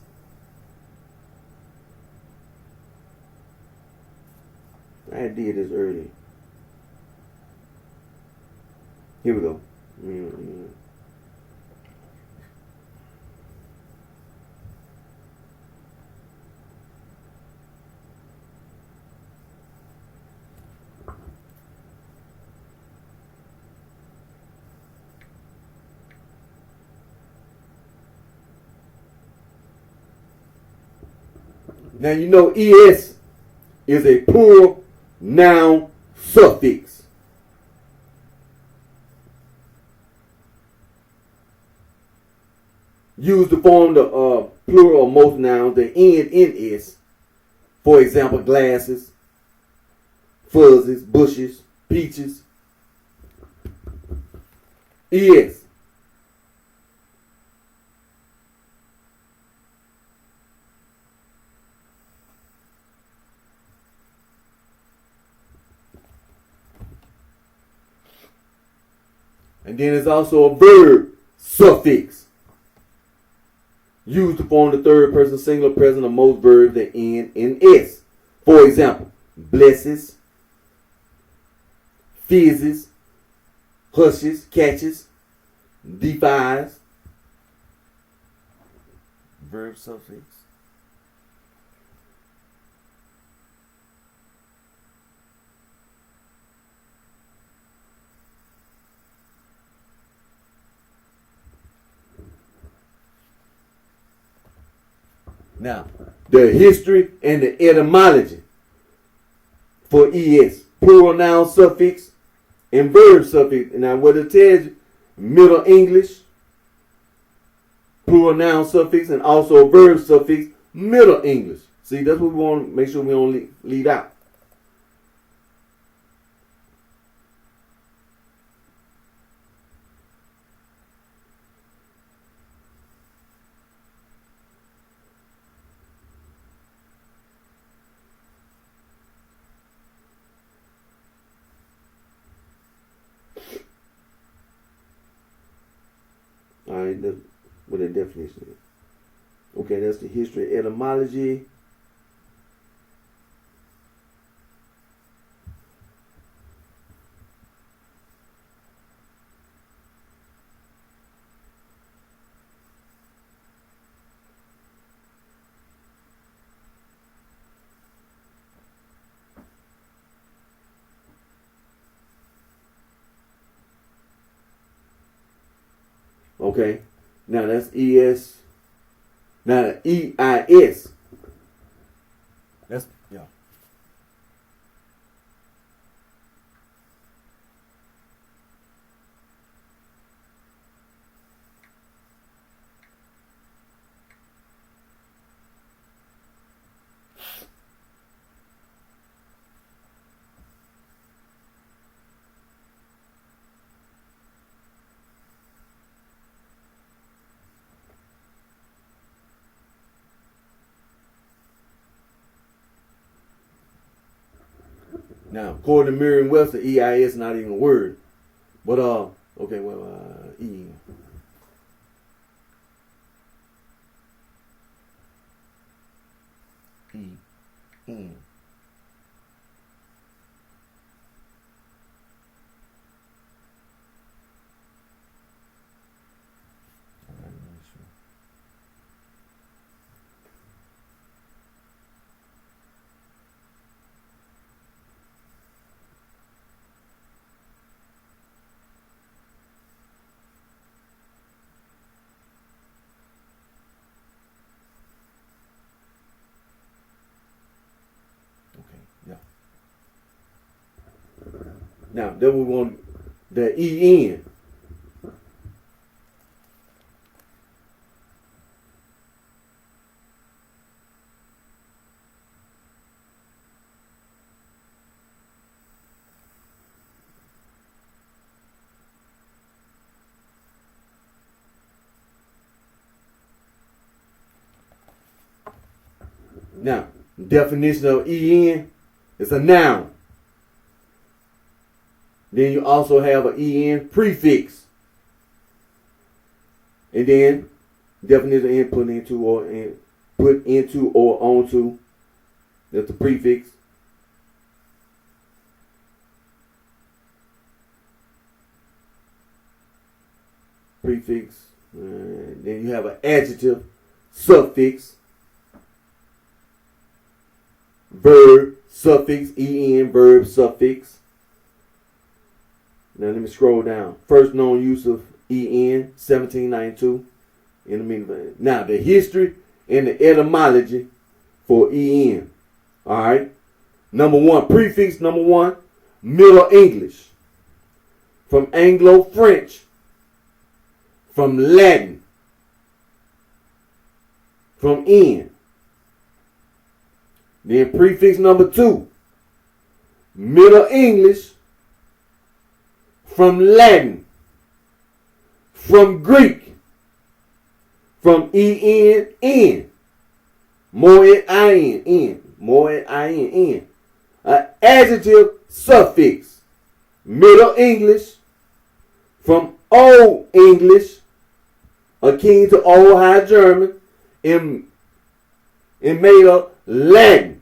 I did this earlier. Here we go. Now you know ES is a plural noun suffix. Used to form the plural of most nouns that end in S. For example, glasses, fuzzes, bushes, peaches. ES. And then there's also a verb suffix. used to form the third person singular present of most verbs that end in S. For example, blesses, fizzes, hushes, catches, defies, verb suffix. Now, the history and the etymology for ES, plural noun suffix and verb suffix. Now, what it tells you, Middle English, plural noun suffix, and also verb suffix, Middle English. See, that's what we want to make sure we don't leave out. All right, that's what the definition is. Okay, that's the history, etymology. Okay, now that's ES. Now the EIS. That's yeah. Now, according to Merriam-Webster, EIS is not even a word. But okay, well, E. E. Now, then we want the EN. Now, definition of EN is a noun. Then you also have an EN prefix. And then definition of put into or onto. That's the prefix. Prefix. Then you have an adjective, suffix, verb, suffix, EN, verb, suffix. Now let me scroll down. First known use of EN, 1792. In the meantime. Now the history and the etymology for EN. All right. Number one, prefix number one, Middle English. From Anglo-French. From Latin. From N. Then prefix number two, Middle English. From Latin, from Greek, from EN, more IN, more IN. An adjective suffix, Middle English, from Old English, akin to Old High German, in made up Latin.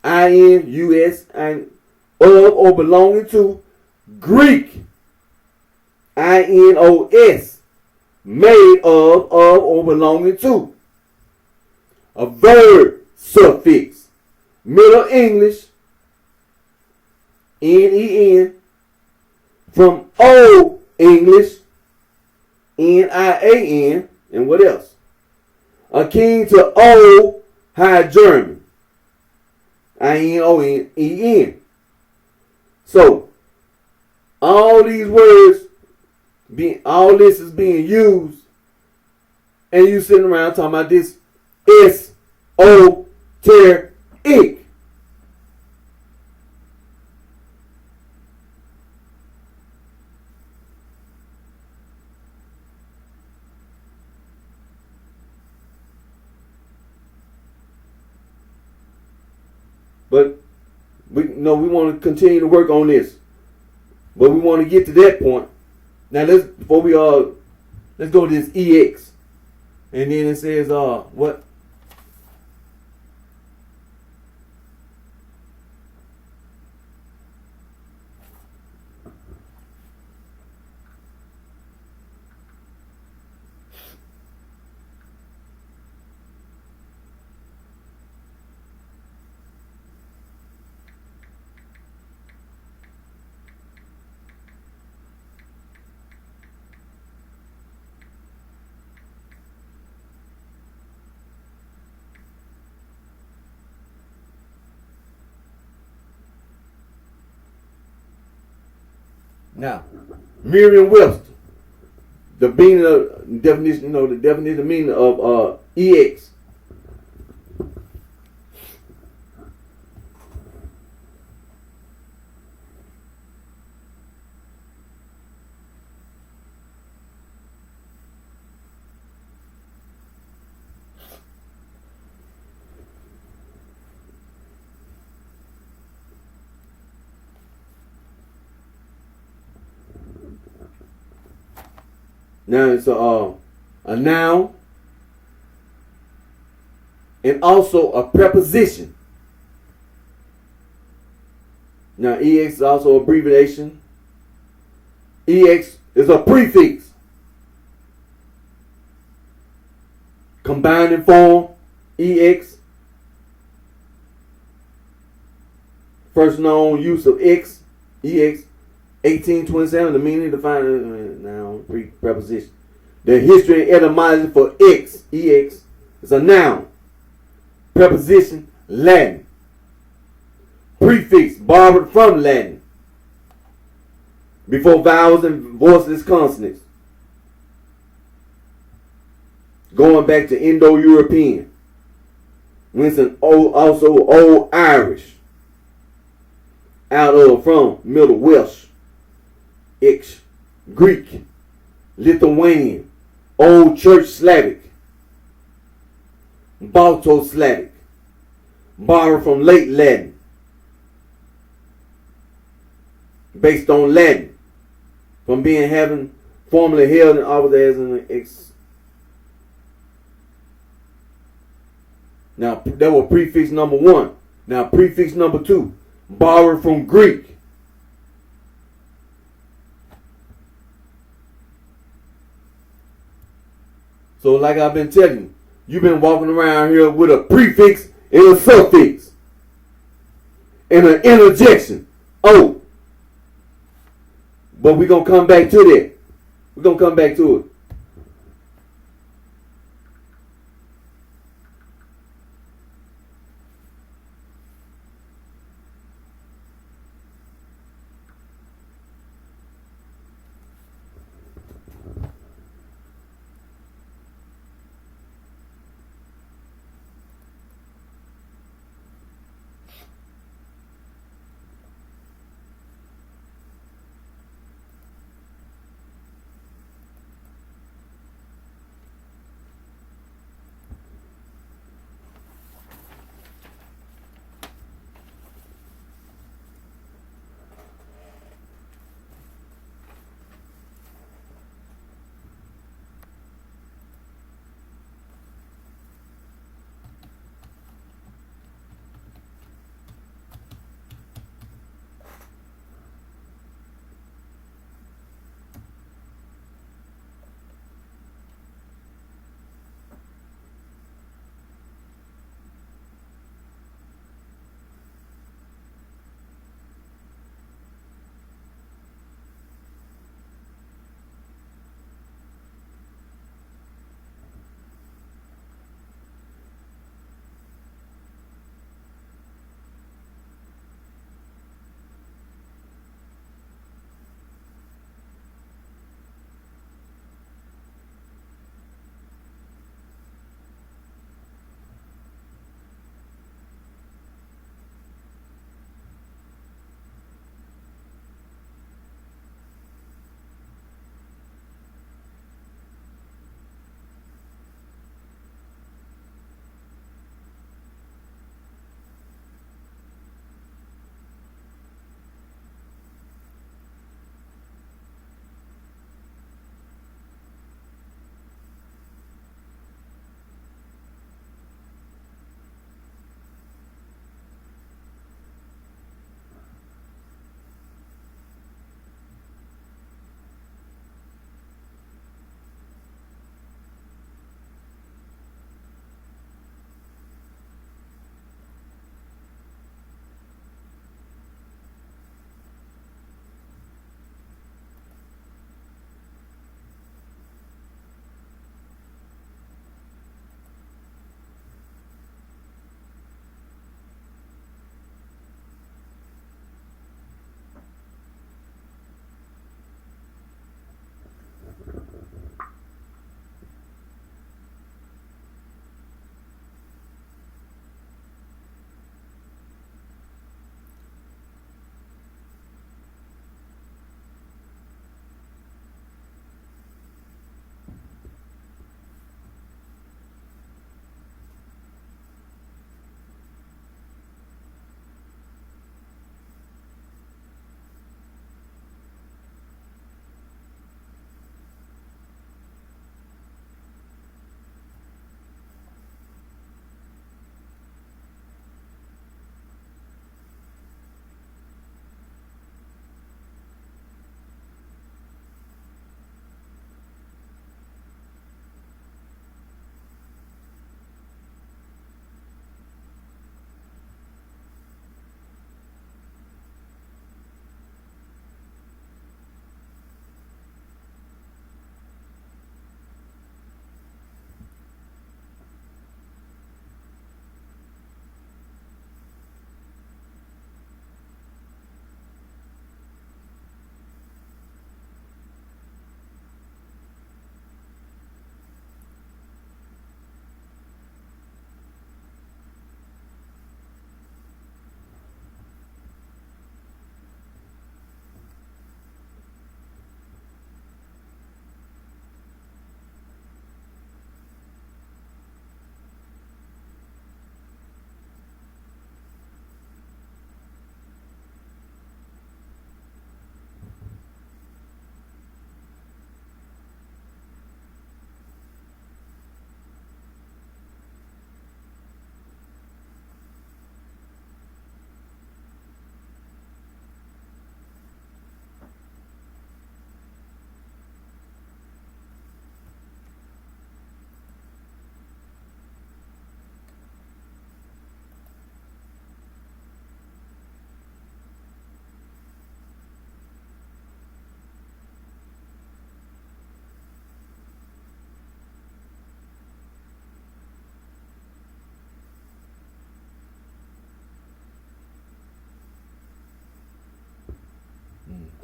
I-N-U-S and of or belonging to Greek. I-N-O-S made of or belonging to. A verb suffix. Middle English N-E-N from Old English N-I-A-N and what else? Akin to Old High German I-N-O-N-E-N. So all these words all this is being used and you sitting around talking about this esoteric. But we want to continue to work on this. But we want to get to that point. Now let's go to this EX. And then it says what? Now, Merriam-Webster, the meaning of definition, the definition of meaning of EX. Now it's a noun and also a preposition. Now EX is also abbreviation. EX is a prefix. Combining form, EX. First known use of X, EX. 1827, the meaning defined noun, preposition. The history and etymology for X, EX, is a noun. Preposition, Latin. Prefix, borrowed from Latin. Before vowels and voiceless consonants. Going back to Indo-European. Also Old Irish. Out of, from, Middle Welsh. Ix, Greek, Lithuanian, Old Church Slavic, Balto-Slavic, borrowed from late Latin, based on Latin, from having formerly held in office as an ex. Now that was prefix number 1. Now prefix number 2, borrowed from Greek. So like I've been telling you, you've been walking around here with a prefix and a suffix. And an interjection. Oh. But we're going to come back to that. We're going to come back to it.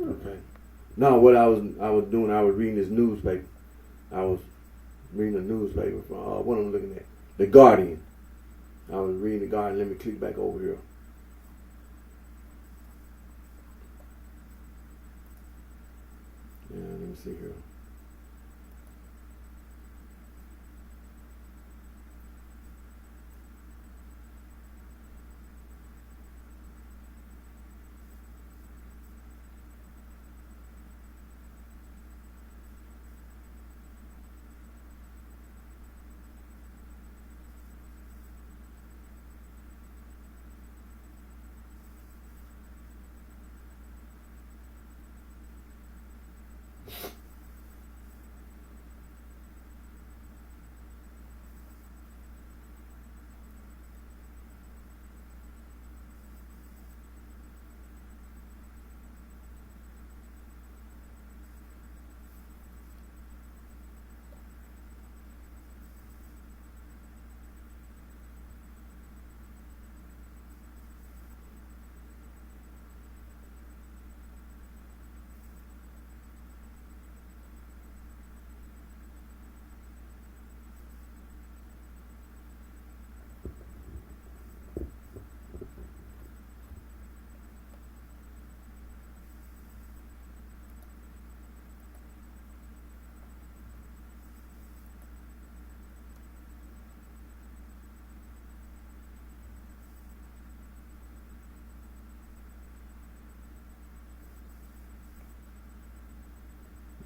Okay. No, what I was doing, I was reading this newspaper. I was reading a newspaper from what I'm looking at, The Guardian. I was reading The Guardian. Let me click back over here. Yeah, let me see here.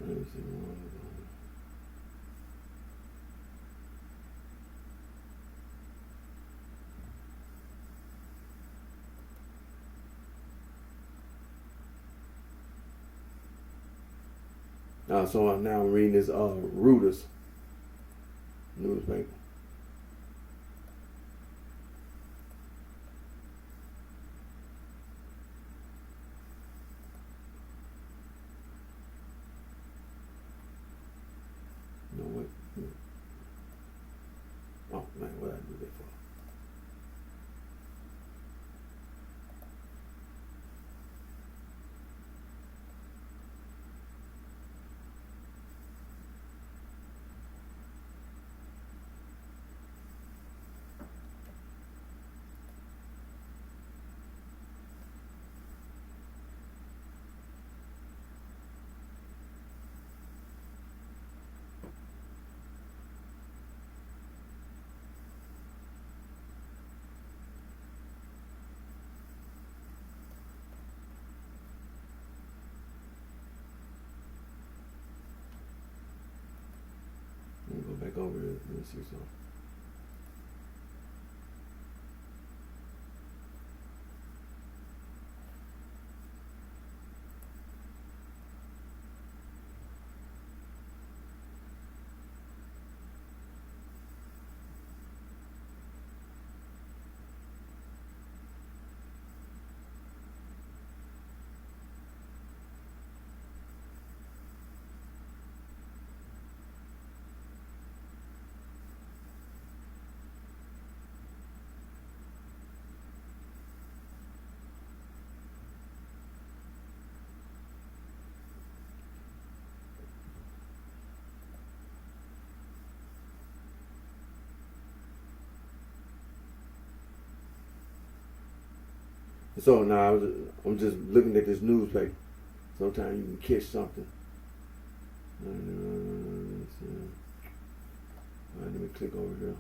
Let me see. So now I'm reading this Reuters newspaper. No, what? Oh man, what did I do that for? Let me go back over here. Let me see something. So now I'm just looking at this newspaper. Sometimes you can catch something. Let me click over here.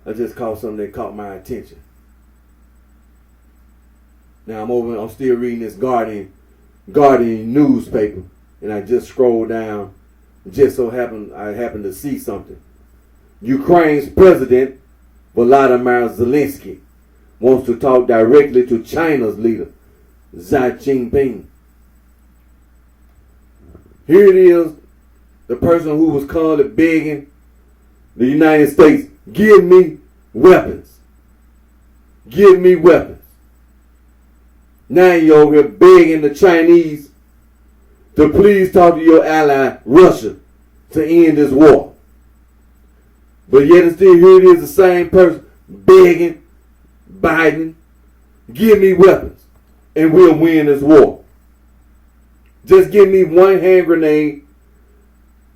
I just caught something that caught my attention. Now I'm still reading this Guardian newspaper, and I just scrolled down. Just so I happened to see something. Ukraine's president Volodymyr Zelensky wants to talk directly to China's leader Xi Jinping. Here it is, the person who was constantly begging the United States, give me weapons. Give me weapons. Now you're over here begging the Chinese to please talk to your ally, Russia, to end this war. But yet and still, here it is, the same person begging Biden, give me weapons and we'll win this war. Just give me one hand grenade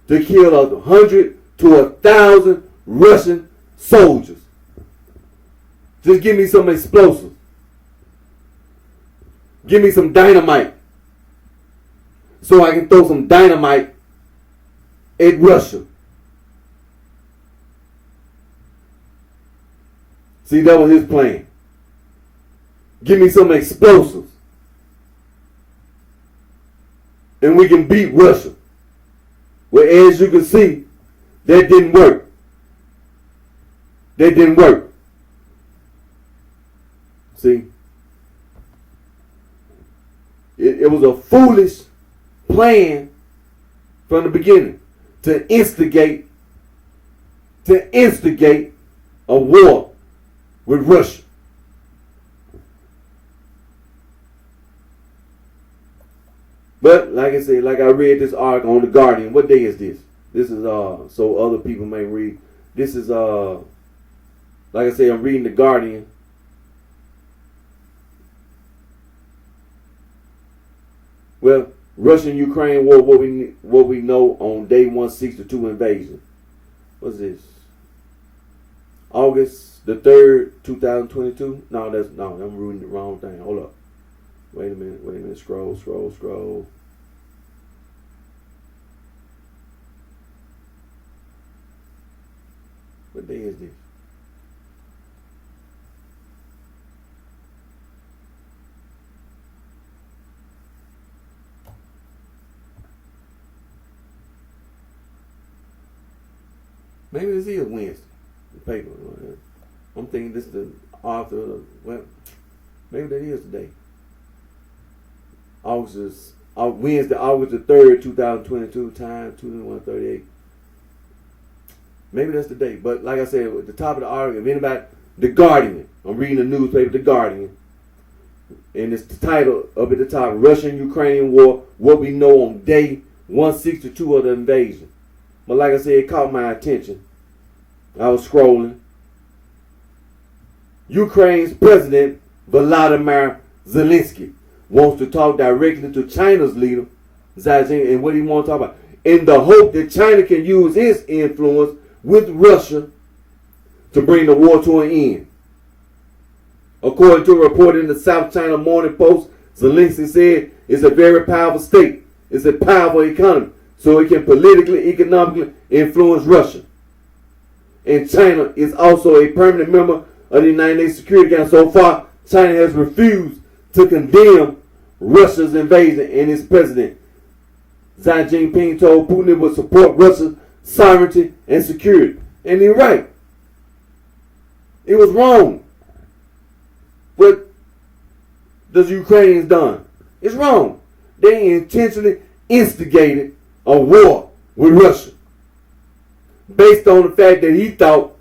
to kill 100 to 1,000 Russian soldiers. Just give me some explosives. Give me some dynamite so I can throw some dynamite at Russia. See, that was his plan. Give me some explosives and we can beat Russia. Well, as you can see, that didn't work. That didn't work. See? It was a foolish plan from the beginning to instigate a war with Russia. But like I said, like I read this article on The Guardian. What day is this? This is so other people may read. This is like I say, I'm reading The Guardian. Well, Russian-Ukraine war, what we know on day 162 invasion. What's this? August the 3rd, 2022? No, I'm reading the wrong thing. Hold up. Wait a minute. Scroll. What day is this? Maybe this is Wednesday. The paper. I'm thinking this is the author. Well, maybe that is today. Wednesday, August the 3rd, 2022, time 21:38. Maybe that's the date. But like I said, at the top of the article, if anybody, The Guardian, I'm reading the newspaper, The Guardian, and it's the title up at the top, Russian-Ukrainian war, what we know on day 162 of the invasion. But like I said, it caught my attention. I was scrolling. Ukraine's President Vladimir Zelensky wants to talk directly to China's leader, Xi Jinping, and what he wants to talk about, in the hope that China can use its influence with Russia to bring the war to an end. According to a report in the South China Morning Post, Zelensky said it's a very powerful state. It's a powerful economy, so it can politically, economically influence Russia. And China is also a permanent member of the United Nations Security Council. So far, China has refused to condemn Russia's invasion, and its president, Xi Jinping, told Putin it would support Russia's sovereignty and security. And he's right. It was wrong what the Ukrainians done. It's wrong. They intentionally instigated a war with Russia based on the fact that he thought,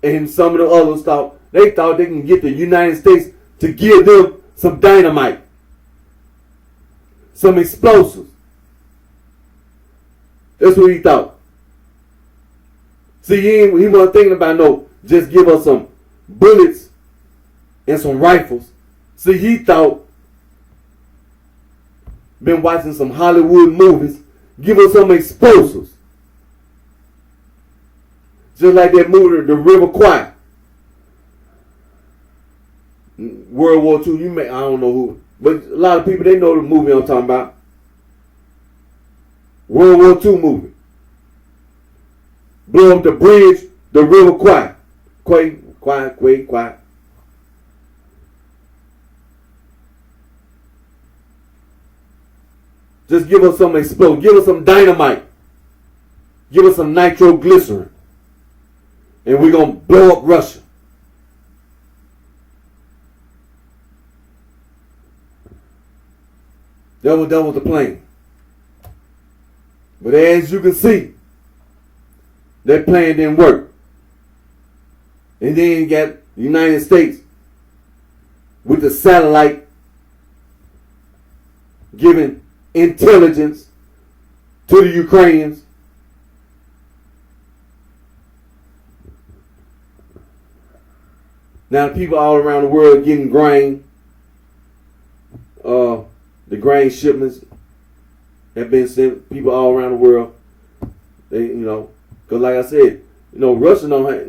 and some of the others thought, they thought they can get the United States to give them some dynamite, some explosives. That's what he thought. See, he wasn't thinking about no, just give us some bullets and some rifles. See, he thought, been watching some Hollywood movies, give us some explosives. Just like that movie, The River Kwai. World War II, I don't know who, but a lot of people, they know the movie I'm talking about. World War II movie. Blow up the bridge, the River Kwai. Kwai. Just give us some explosive. Give us some dynamite. Give us some nitroglycerin. And we're going to blow up Russia. That was the plan. But as you can see, that plan didn't work. And then you got the United States with the satellite giving intelligence to the Ukrainians. Now the people all around the world are getting grain. The grain shipments have been sent. People all around the world. They, because like I said, Russia don't have,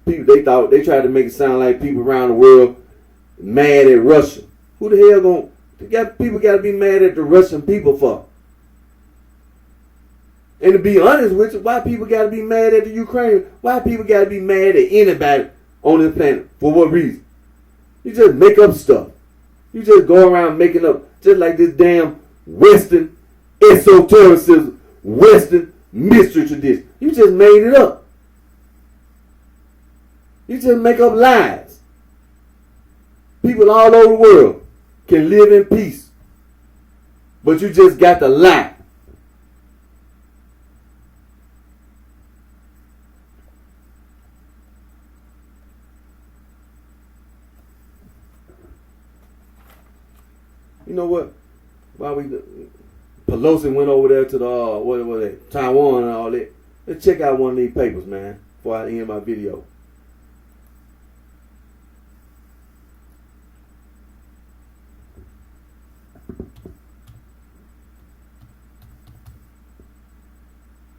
people, they tried to make it sound like people around the world mad at Russia. Who the hell people got to be mad at the Russian people for? And to be honest with you, why people got to be mad at the Ukraine? Why people got to be mad at anybody on this planet? For what reason? You just make up stuff. You just go around making up, just like this damn Western esotericism, Western mystery tradition. You just made it up. You just make up lies. People all over the world can live in peace. But you just got to lie. You know what? Pelosi went over there to the Taiwan and all that. Let's check out one of these papers, man, before I end my video.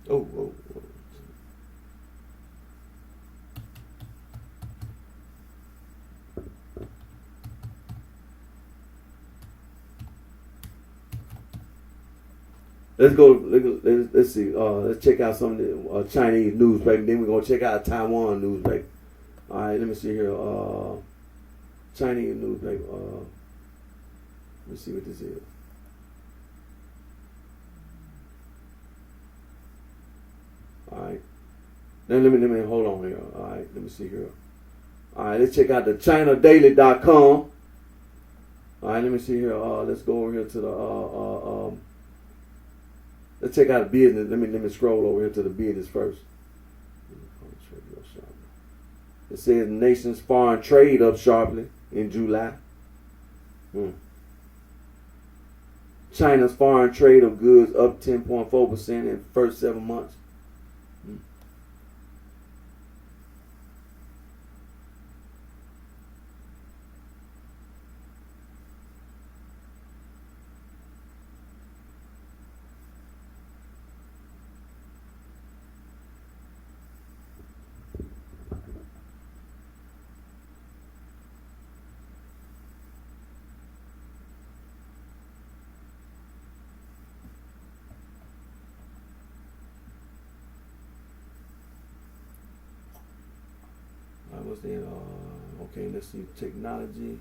Oh. Let's go. Let's see. Let's check out some of the Chinese newspaper. Then we're gonna check out Taiwan newspaper. All right. Let me see here. Chinese newspaper. Let me see what this is. All right. Then let me hold on here. All right. Let me see here. All right. Let's check out the ChinaDaily.com. All right. Let me see here. Let's go over here to the let's check out the business. Let me scroll over here to the business first. It says the nation's foreign trade up sharply in July. China's foreign trade of goods up 10.4% in the first 7 months. What's that? Okay, let's see. Technology.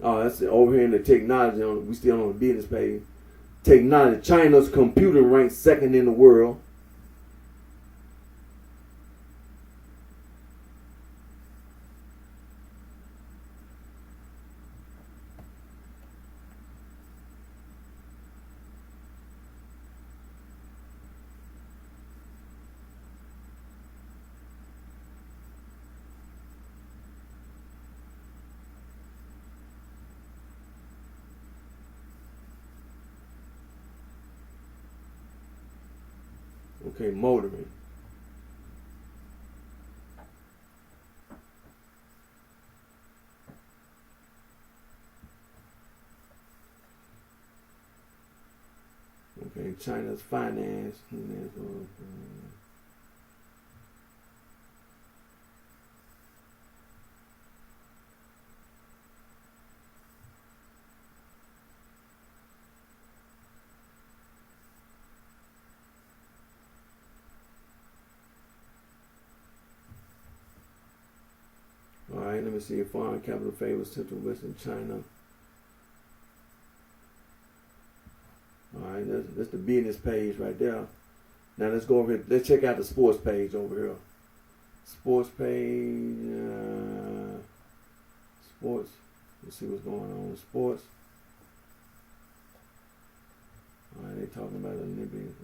Oh, that's it. Over here in the technology. We still on the business page. Technology. China's computer ranks second in the world. Okay, motoring. Okay, China's finance. Alright, let me see if foreign capital favors Central Western China. Alright, that's the business page right there. Now let's go over here. Let's check out the sports page over here. Sports page. Sports. Let's see what's going on in sports. All right, they talking about the Olympics.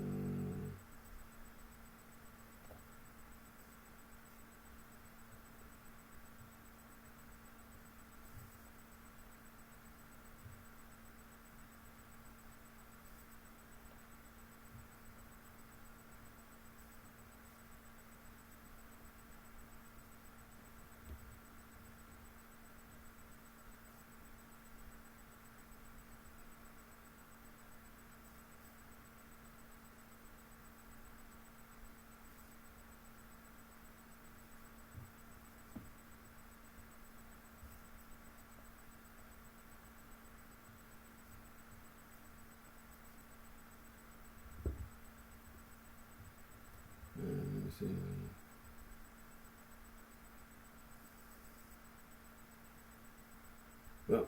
Let me see. Well,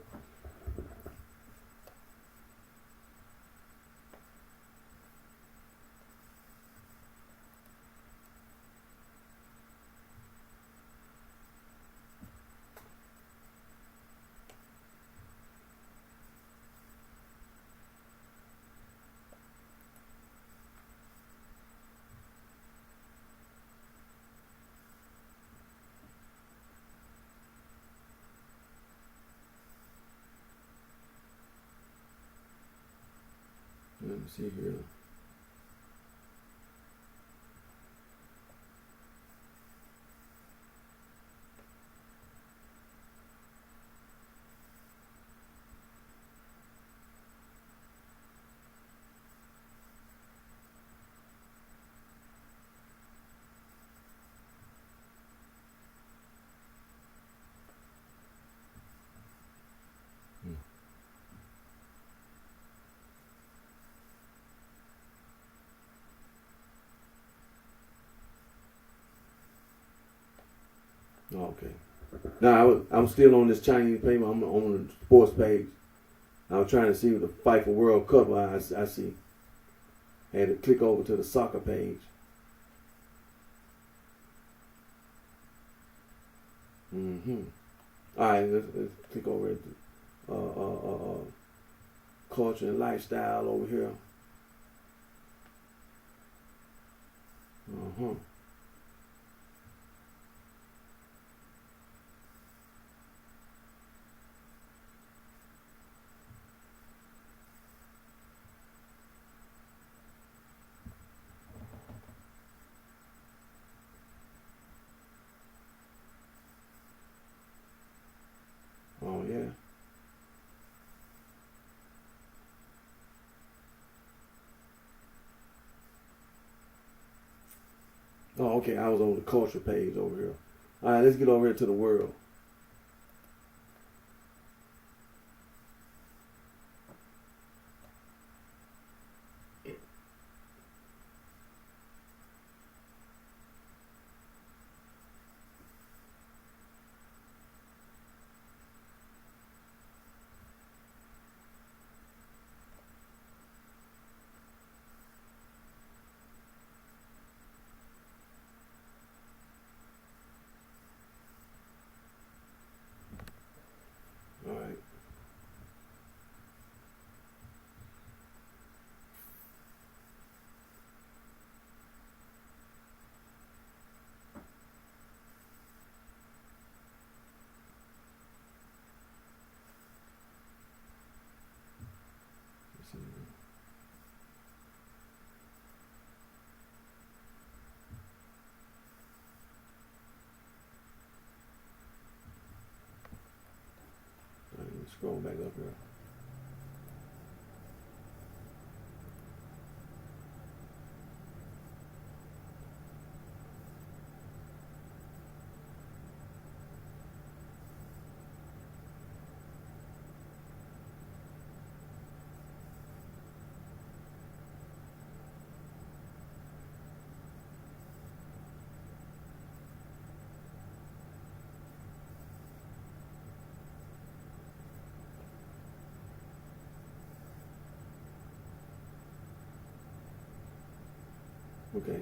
let me see here. Okay. Now I'm still on this Chinese paper. I'm on the sports page. I was trying to see the fight for World Cup. I see. I had to click over to the soccer page. All right, let's click over at the culture and lifestyle over here. Oh yeah. Oh, okay. I was on the culture page over here. All right, let's get over here to the world. All right. Let's see. All right, let's scroll back up here. Okay.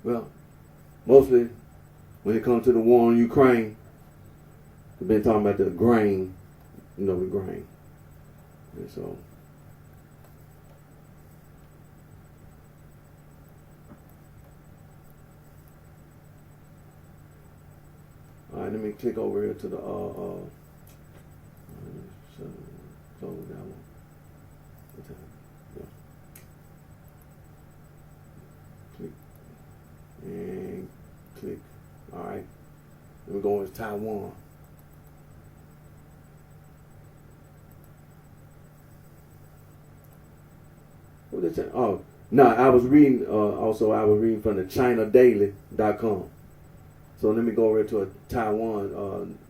Well, mostly when it comes to the war in Ukraine, we've been talking about the grain, the grain. And so, all right, let me click over here to the close that one. Yeah. Click and click. All right, then we're going to Taiwan. What is that? Oh, no, I was reading. Also, I was reading from the ChinaDaily.com. So let me go over to a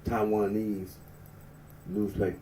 Taiwanese newspaper.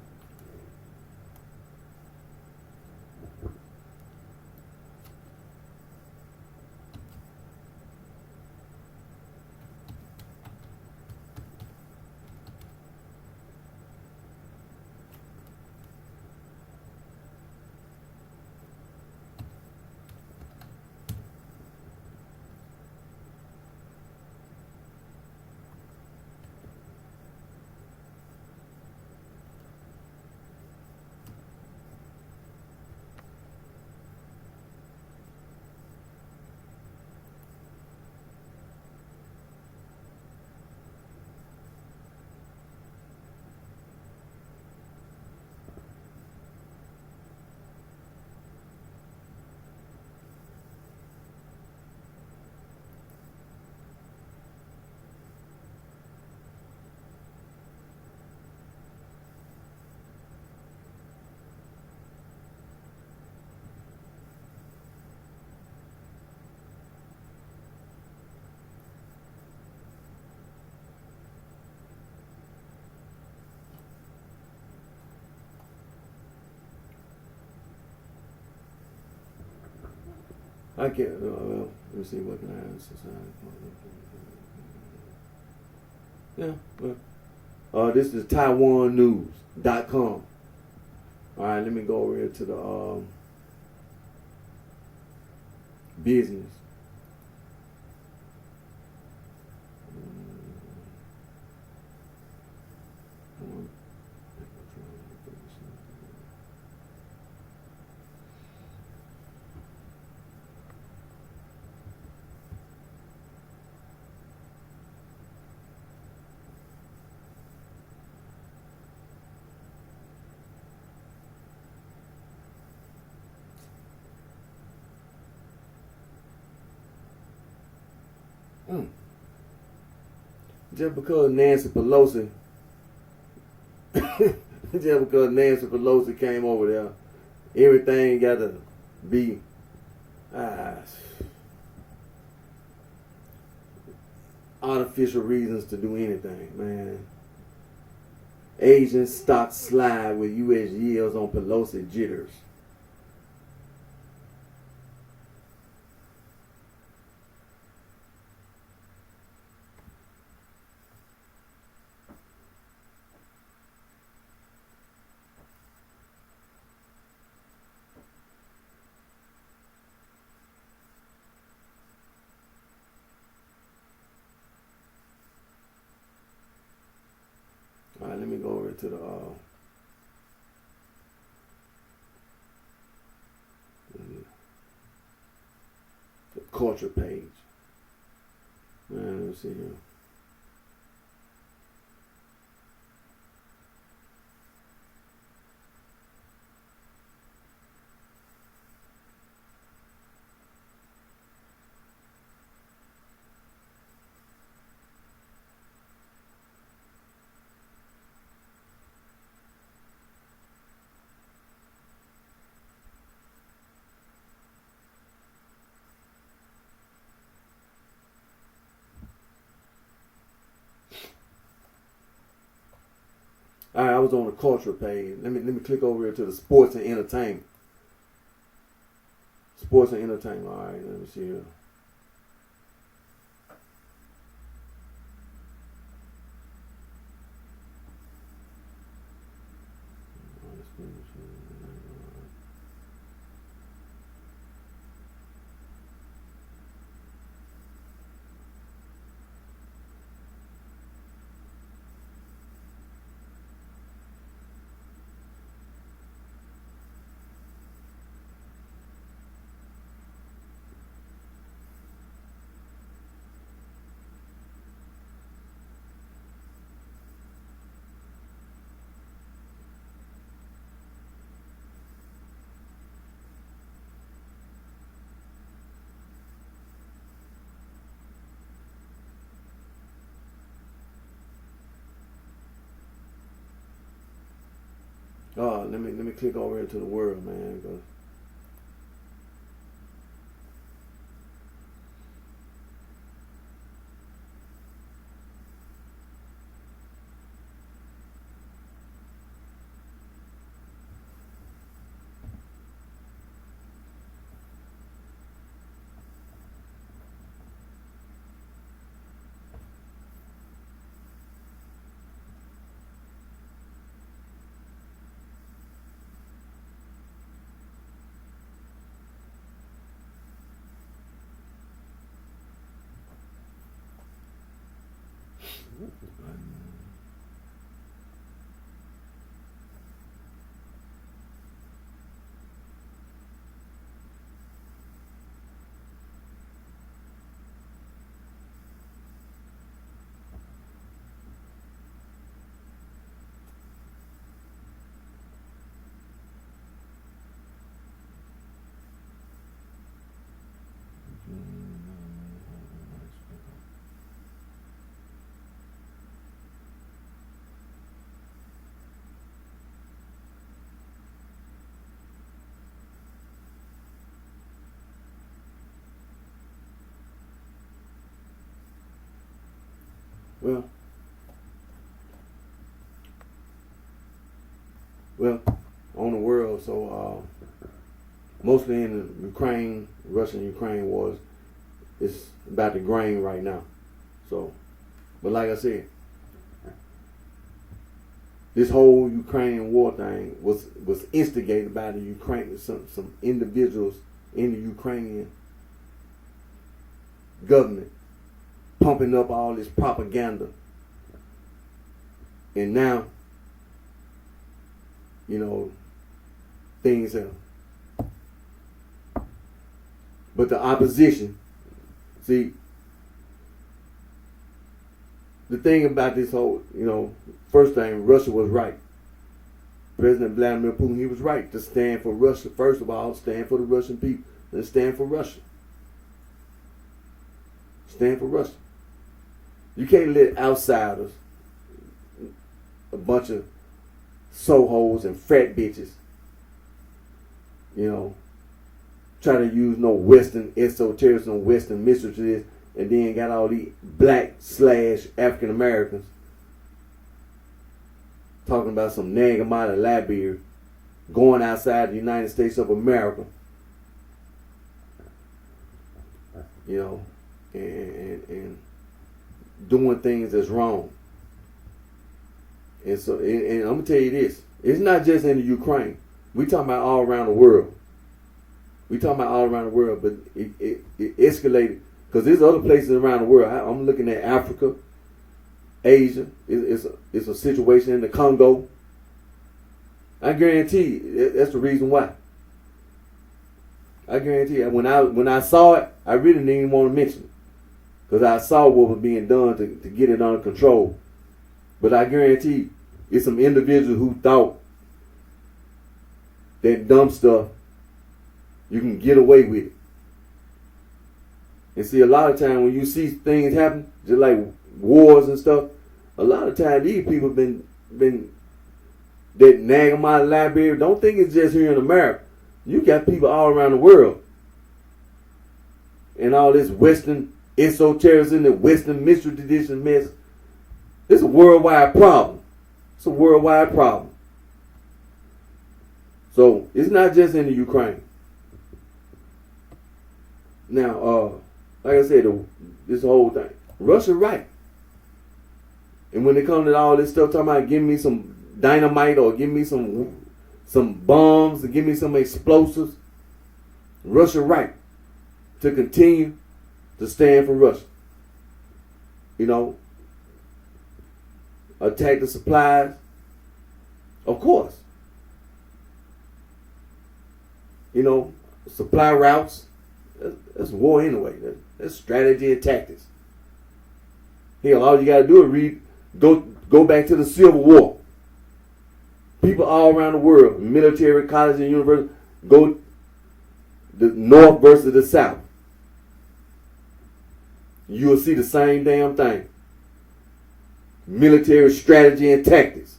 I can't. Well, let me see what can I society. Yeah. Well, this is TaiwanNews.com. All right, let me go over here to the business. Just because Nancy Pelosi, came over there, everything got to be artificial reasons to do anything, man. Asian stocks slide with U.S. yields on Pelosi jitters. All right, let me go over to the culture page. Let me see here. All right, I was on the culture page. Let me click over here to the sports and entertainment. Sports and entertainment. All right, let me see here. Let me click over here to the world, man. Well, on the world, so mostly in the Ukraine, Russia-Ukraine wars, it's about the grain right now. So, but like I said, this whole Ukrainian war thing was instigated by the Ukraine, some individuals in the Ukrainian government pumping up all this propaganda. And now, you know, things have. But the opposition, see, the thing about this whole, you know, first thing, Russia was right. President Vladimir Putin, he was right to stand for Russia. First of all, stand for the Russian people. Then stand for Russia. Stand for Russia. You can't let outsiders, a bunch of so-hoes and fat bitches, you know, try to use no Western esoterics, no Western mystery to this, and then got all these black/African Americans talking about some Nagamata Liberia going outside the United States of America, you know, and doing things that's wrong. And so, and I'm gonna tell you this: it's not just in the Ukraine. We talking about all around the world. We talking about all around the world, but it escalated because there's other places around the world. I'm looking at Africa, Asia. It's a situation in the Congo. I guarantee you, that's the reason why. I guarantee you, when I saw it, I really didn't even want to mention it because I saw what was being done to get it under control. But I guarantee you, it's some individuals who thought that dumb stuff, you can get away with it. And see, a lot of times when you see things happen, just like wars and stuff, a lot of times these people been that Nagamata Liberia. Don't think it's just here in America. You got people all around the world. And all this Western esotericism, the Western mystery tradition mess. It's a worldwide problem. It's a worldwide problem. So it's not just in the Ukraine. Now, like I said, this whole thing, Russia right. And when it comes to all this stuff, talking about give me some dynamite or give me some bombs or give me some explosives, Russia right to continue to stand for Russia. You know, attack the supplies, of course. You know, supply routes. That's war anyway. That's strategy and tactics. Hell, all you gotta do is go back to the Civil War. People all around the world, military, college, and university, go the North versus the South. You'll see the same damn thing. Military strategy and tactics.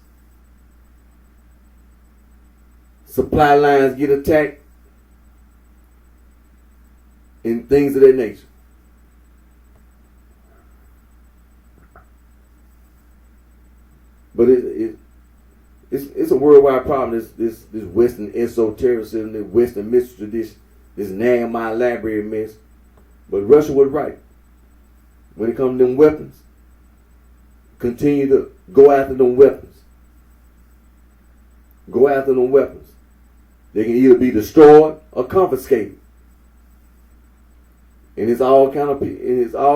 supply lines get attacked, and things of that nature. But it's a worldwide problem. This Western esotericism, this Western mystical tradition, this Nehemiah library mess. But Russia was right. When it comes to them weapons, continue to go after them weapons. Go after them weapons. They can either be destroyed or confiscated. And it's all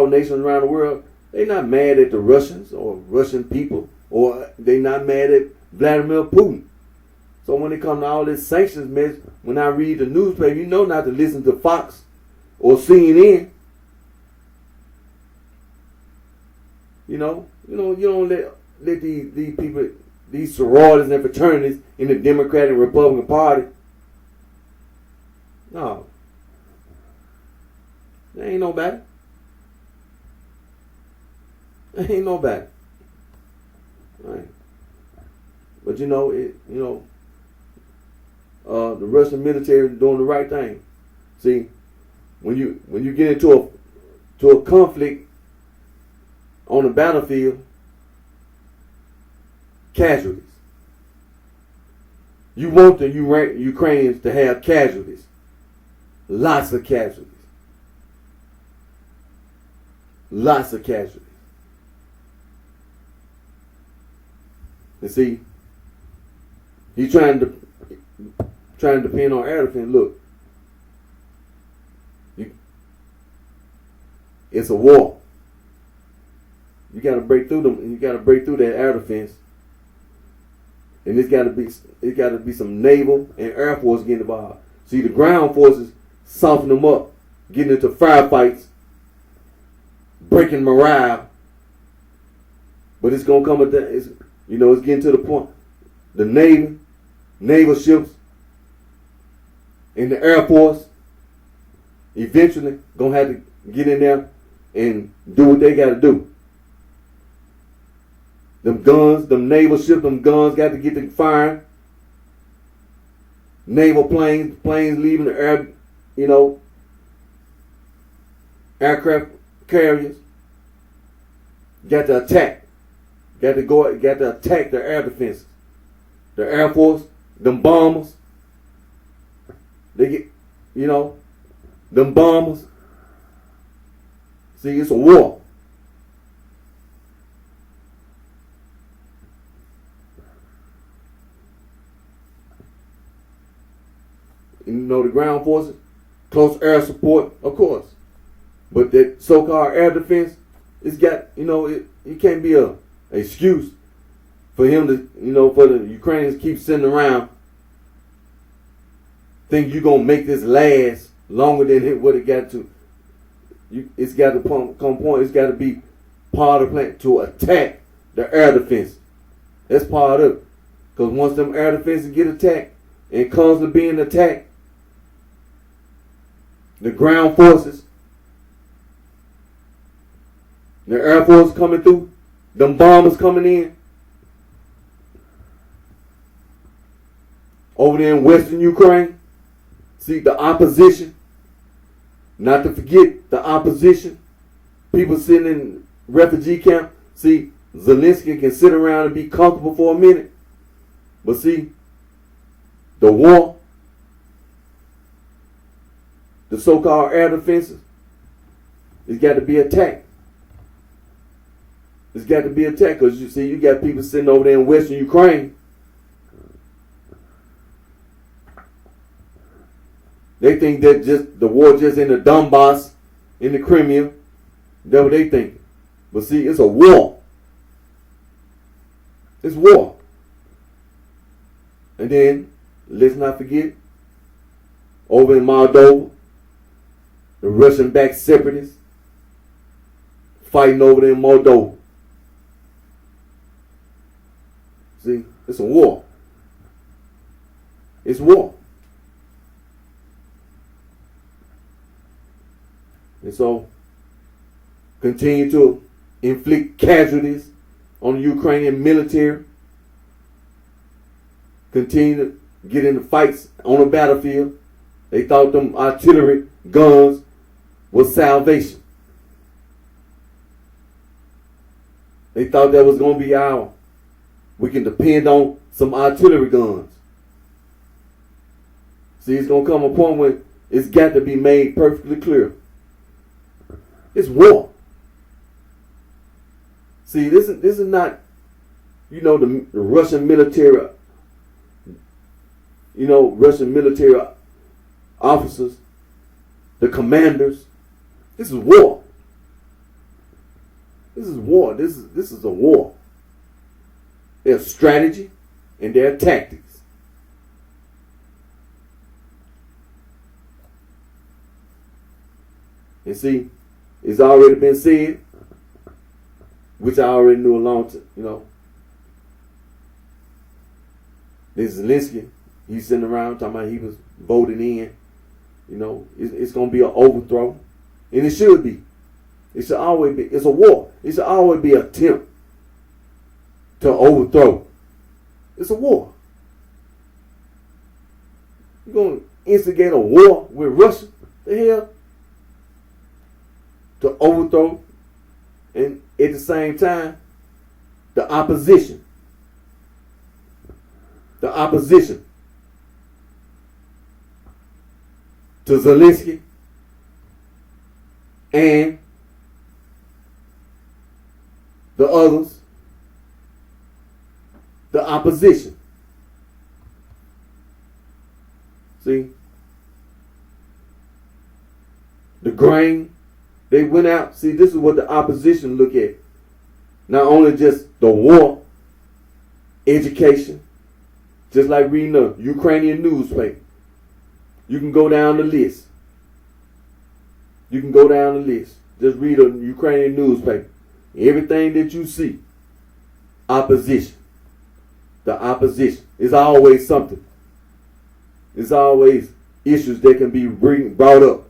nations around the world. They're not mad at the Russians or Russian people, or they're not mad at Vladimir Putin. So when it comes to all this sanctions mess, when I read the newspaper, you know not to listen to Fox or CNN. You don't let these people, these sororities and fraternities in the Democratic and Republican Party. No. There ain't nobody. There ain't nobody. Right. But the Russian military is doing the right thing. See, when you get into a conflict on the battlefield, casualties. You want the Ukrainians to have casualties. Lots of casualties. Lots of casualties. And see, he's trying to depend on air defense. Look, it's a war. You got to break through them. You got to break through that air defense, and it's got to be some naval and air force getting involved. See, the ground forces soften them up, getting into firefights, breaking morale. But it's gonna come at that. It's getting to the point. The naval ships, and the Air Force eventually gonna have to get in there and do what they gotta do. Them guns, them naval ships, them guns got to get to firing. Naval planes leaving the air, aircraft carriers. Got to attack. Got to attack the air defenses. The Air Force, them bombers. They get, them bombers. See, it's a war. The ground forces, close air support, of course. But that so-called air defense, it's got, it can't be a excuse for him to, for the Ukrainians keep sitting around, think you're going to make this last longer than what it got to. It's got to come point, it's got to be part of the plan to attack the air defense. That's part of it. Because once them air defenses get attacked and constantly being attacked, the ground forces, the Air Force coming through, them bombers coming in. Over there in Western Ukraine, see the opposition, not to forget the opposition, people sitting in refugee camp. See, Zelensky can sit around and be comfortable for a minute. But see, the war, the so-called air defenses, it's got to be attacked. It's got to be attacked because you got people sitting over there in Western Ukraine. They think that just the war just in the Donbass, in the Crimea. That's what they think. But see, it's a war. It's war. And then, let's not forget, over in Moldova, the Russian-backed separatists fighting over there in Moldova. See, it's a war. It's war. And so, continue to inflict casualties on the Ukrainian military. Continue to get into fights on the battlefield. They thought them artillery guns was salvation. They thought that was going to be we can depend on some artillery guns. See, it's going to come a point when it's got to be made perfectly clear. It's war. See, this is not, the Russian military, Russian military officers, the commanders. This is war. This is war. This is a war. There's strategy and there are tactics. And see, it's already been said, which I already knew a long time, This Zelensky, he's sitting around talking about he was voted in. It's going to be an overthrow. And it should be. It should always be. It's a war. It should always be an attempt to overthrow. It's a war. You're going to instigate a war with Russia? The hell? To overthrow, and at the same time, the opposition to Zelensky and the others, the opposition. See? The grain, they went out. See, this is what the opposition look at. Not only just the war, education, just like reading the Ukrainian newspaper. You can go down the list. Just read a Ukrainian newspaper. Everything that you see, opposition. The opposition. It's always something. It's always issues that can be brought up.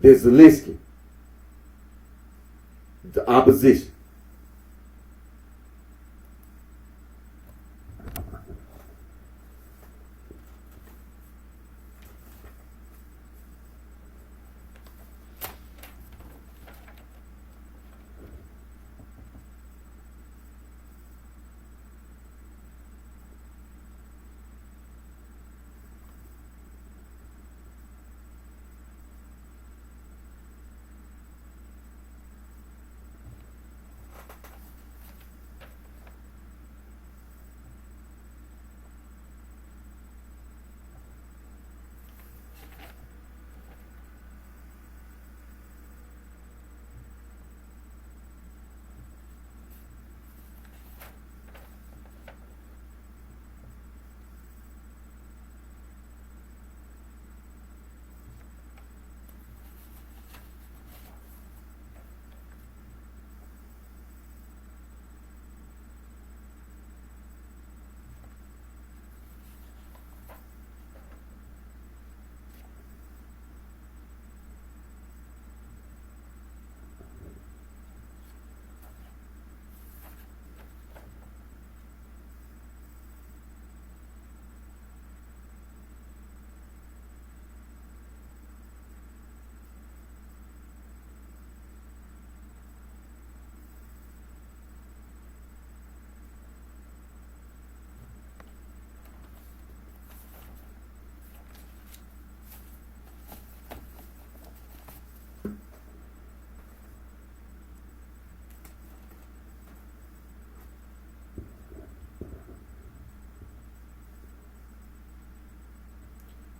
There's Zelensky. The opposition.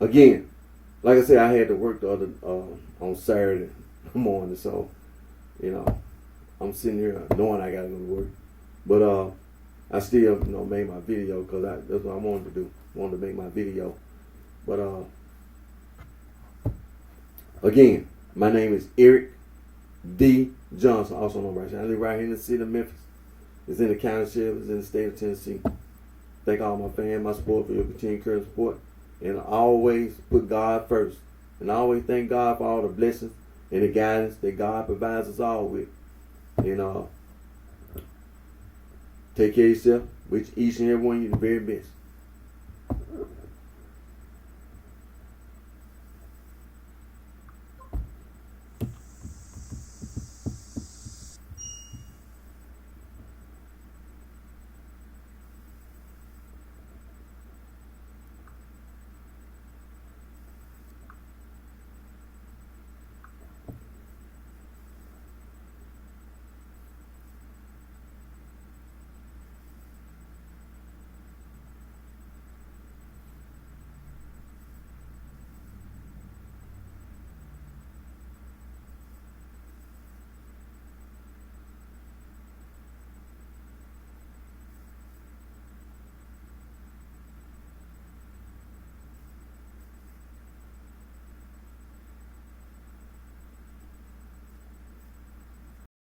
Again, like I said, I had to work the other on Saturday morning, so I'm sitting here knowing I gotta go to work, but I still made my video because that's what I wanted to do. Wanted to make my video, but again, my name is Eric D. Johnson, also known as BrightShine. I live right here in the city of Memphis. It's in the county sheriff. It's in the state of Tennessee. Thank all my fans, my support for your continued encouragement support. And I always put God first. And I always thank God for all the blessings and the guidance that God provides us all with. And take care of yourself, which each and every one of you the very best.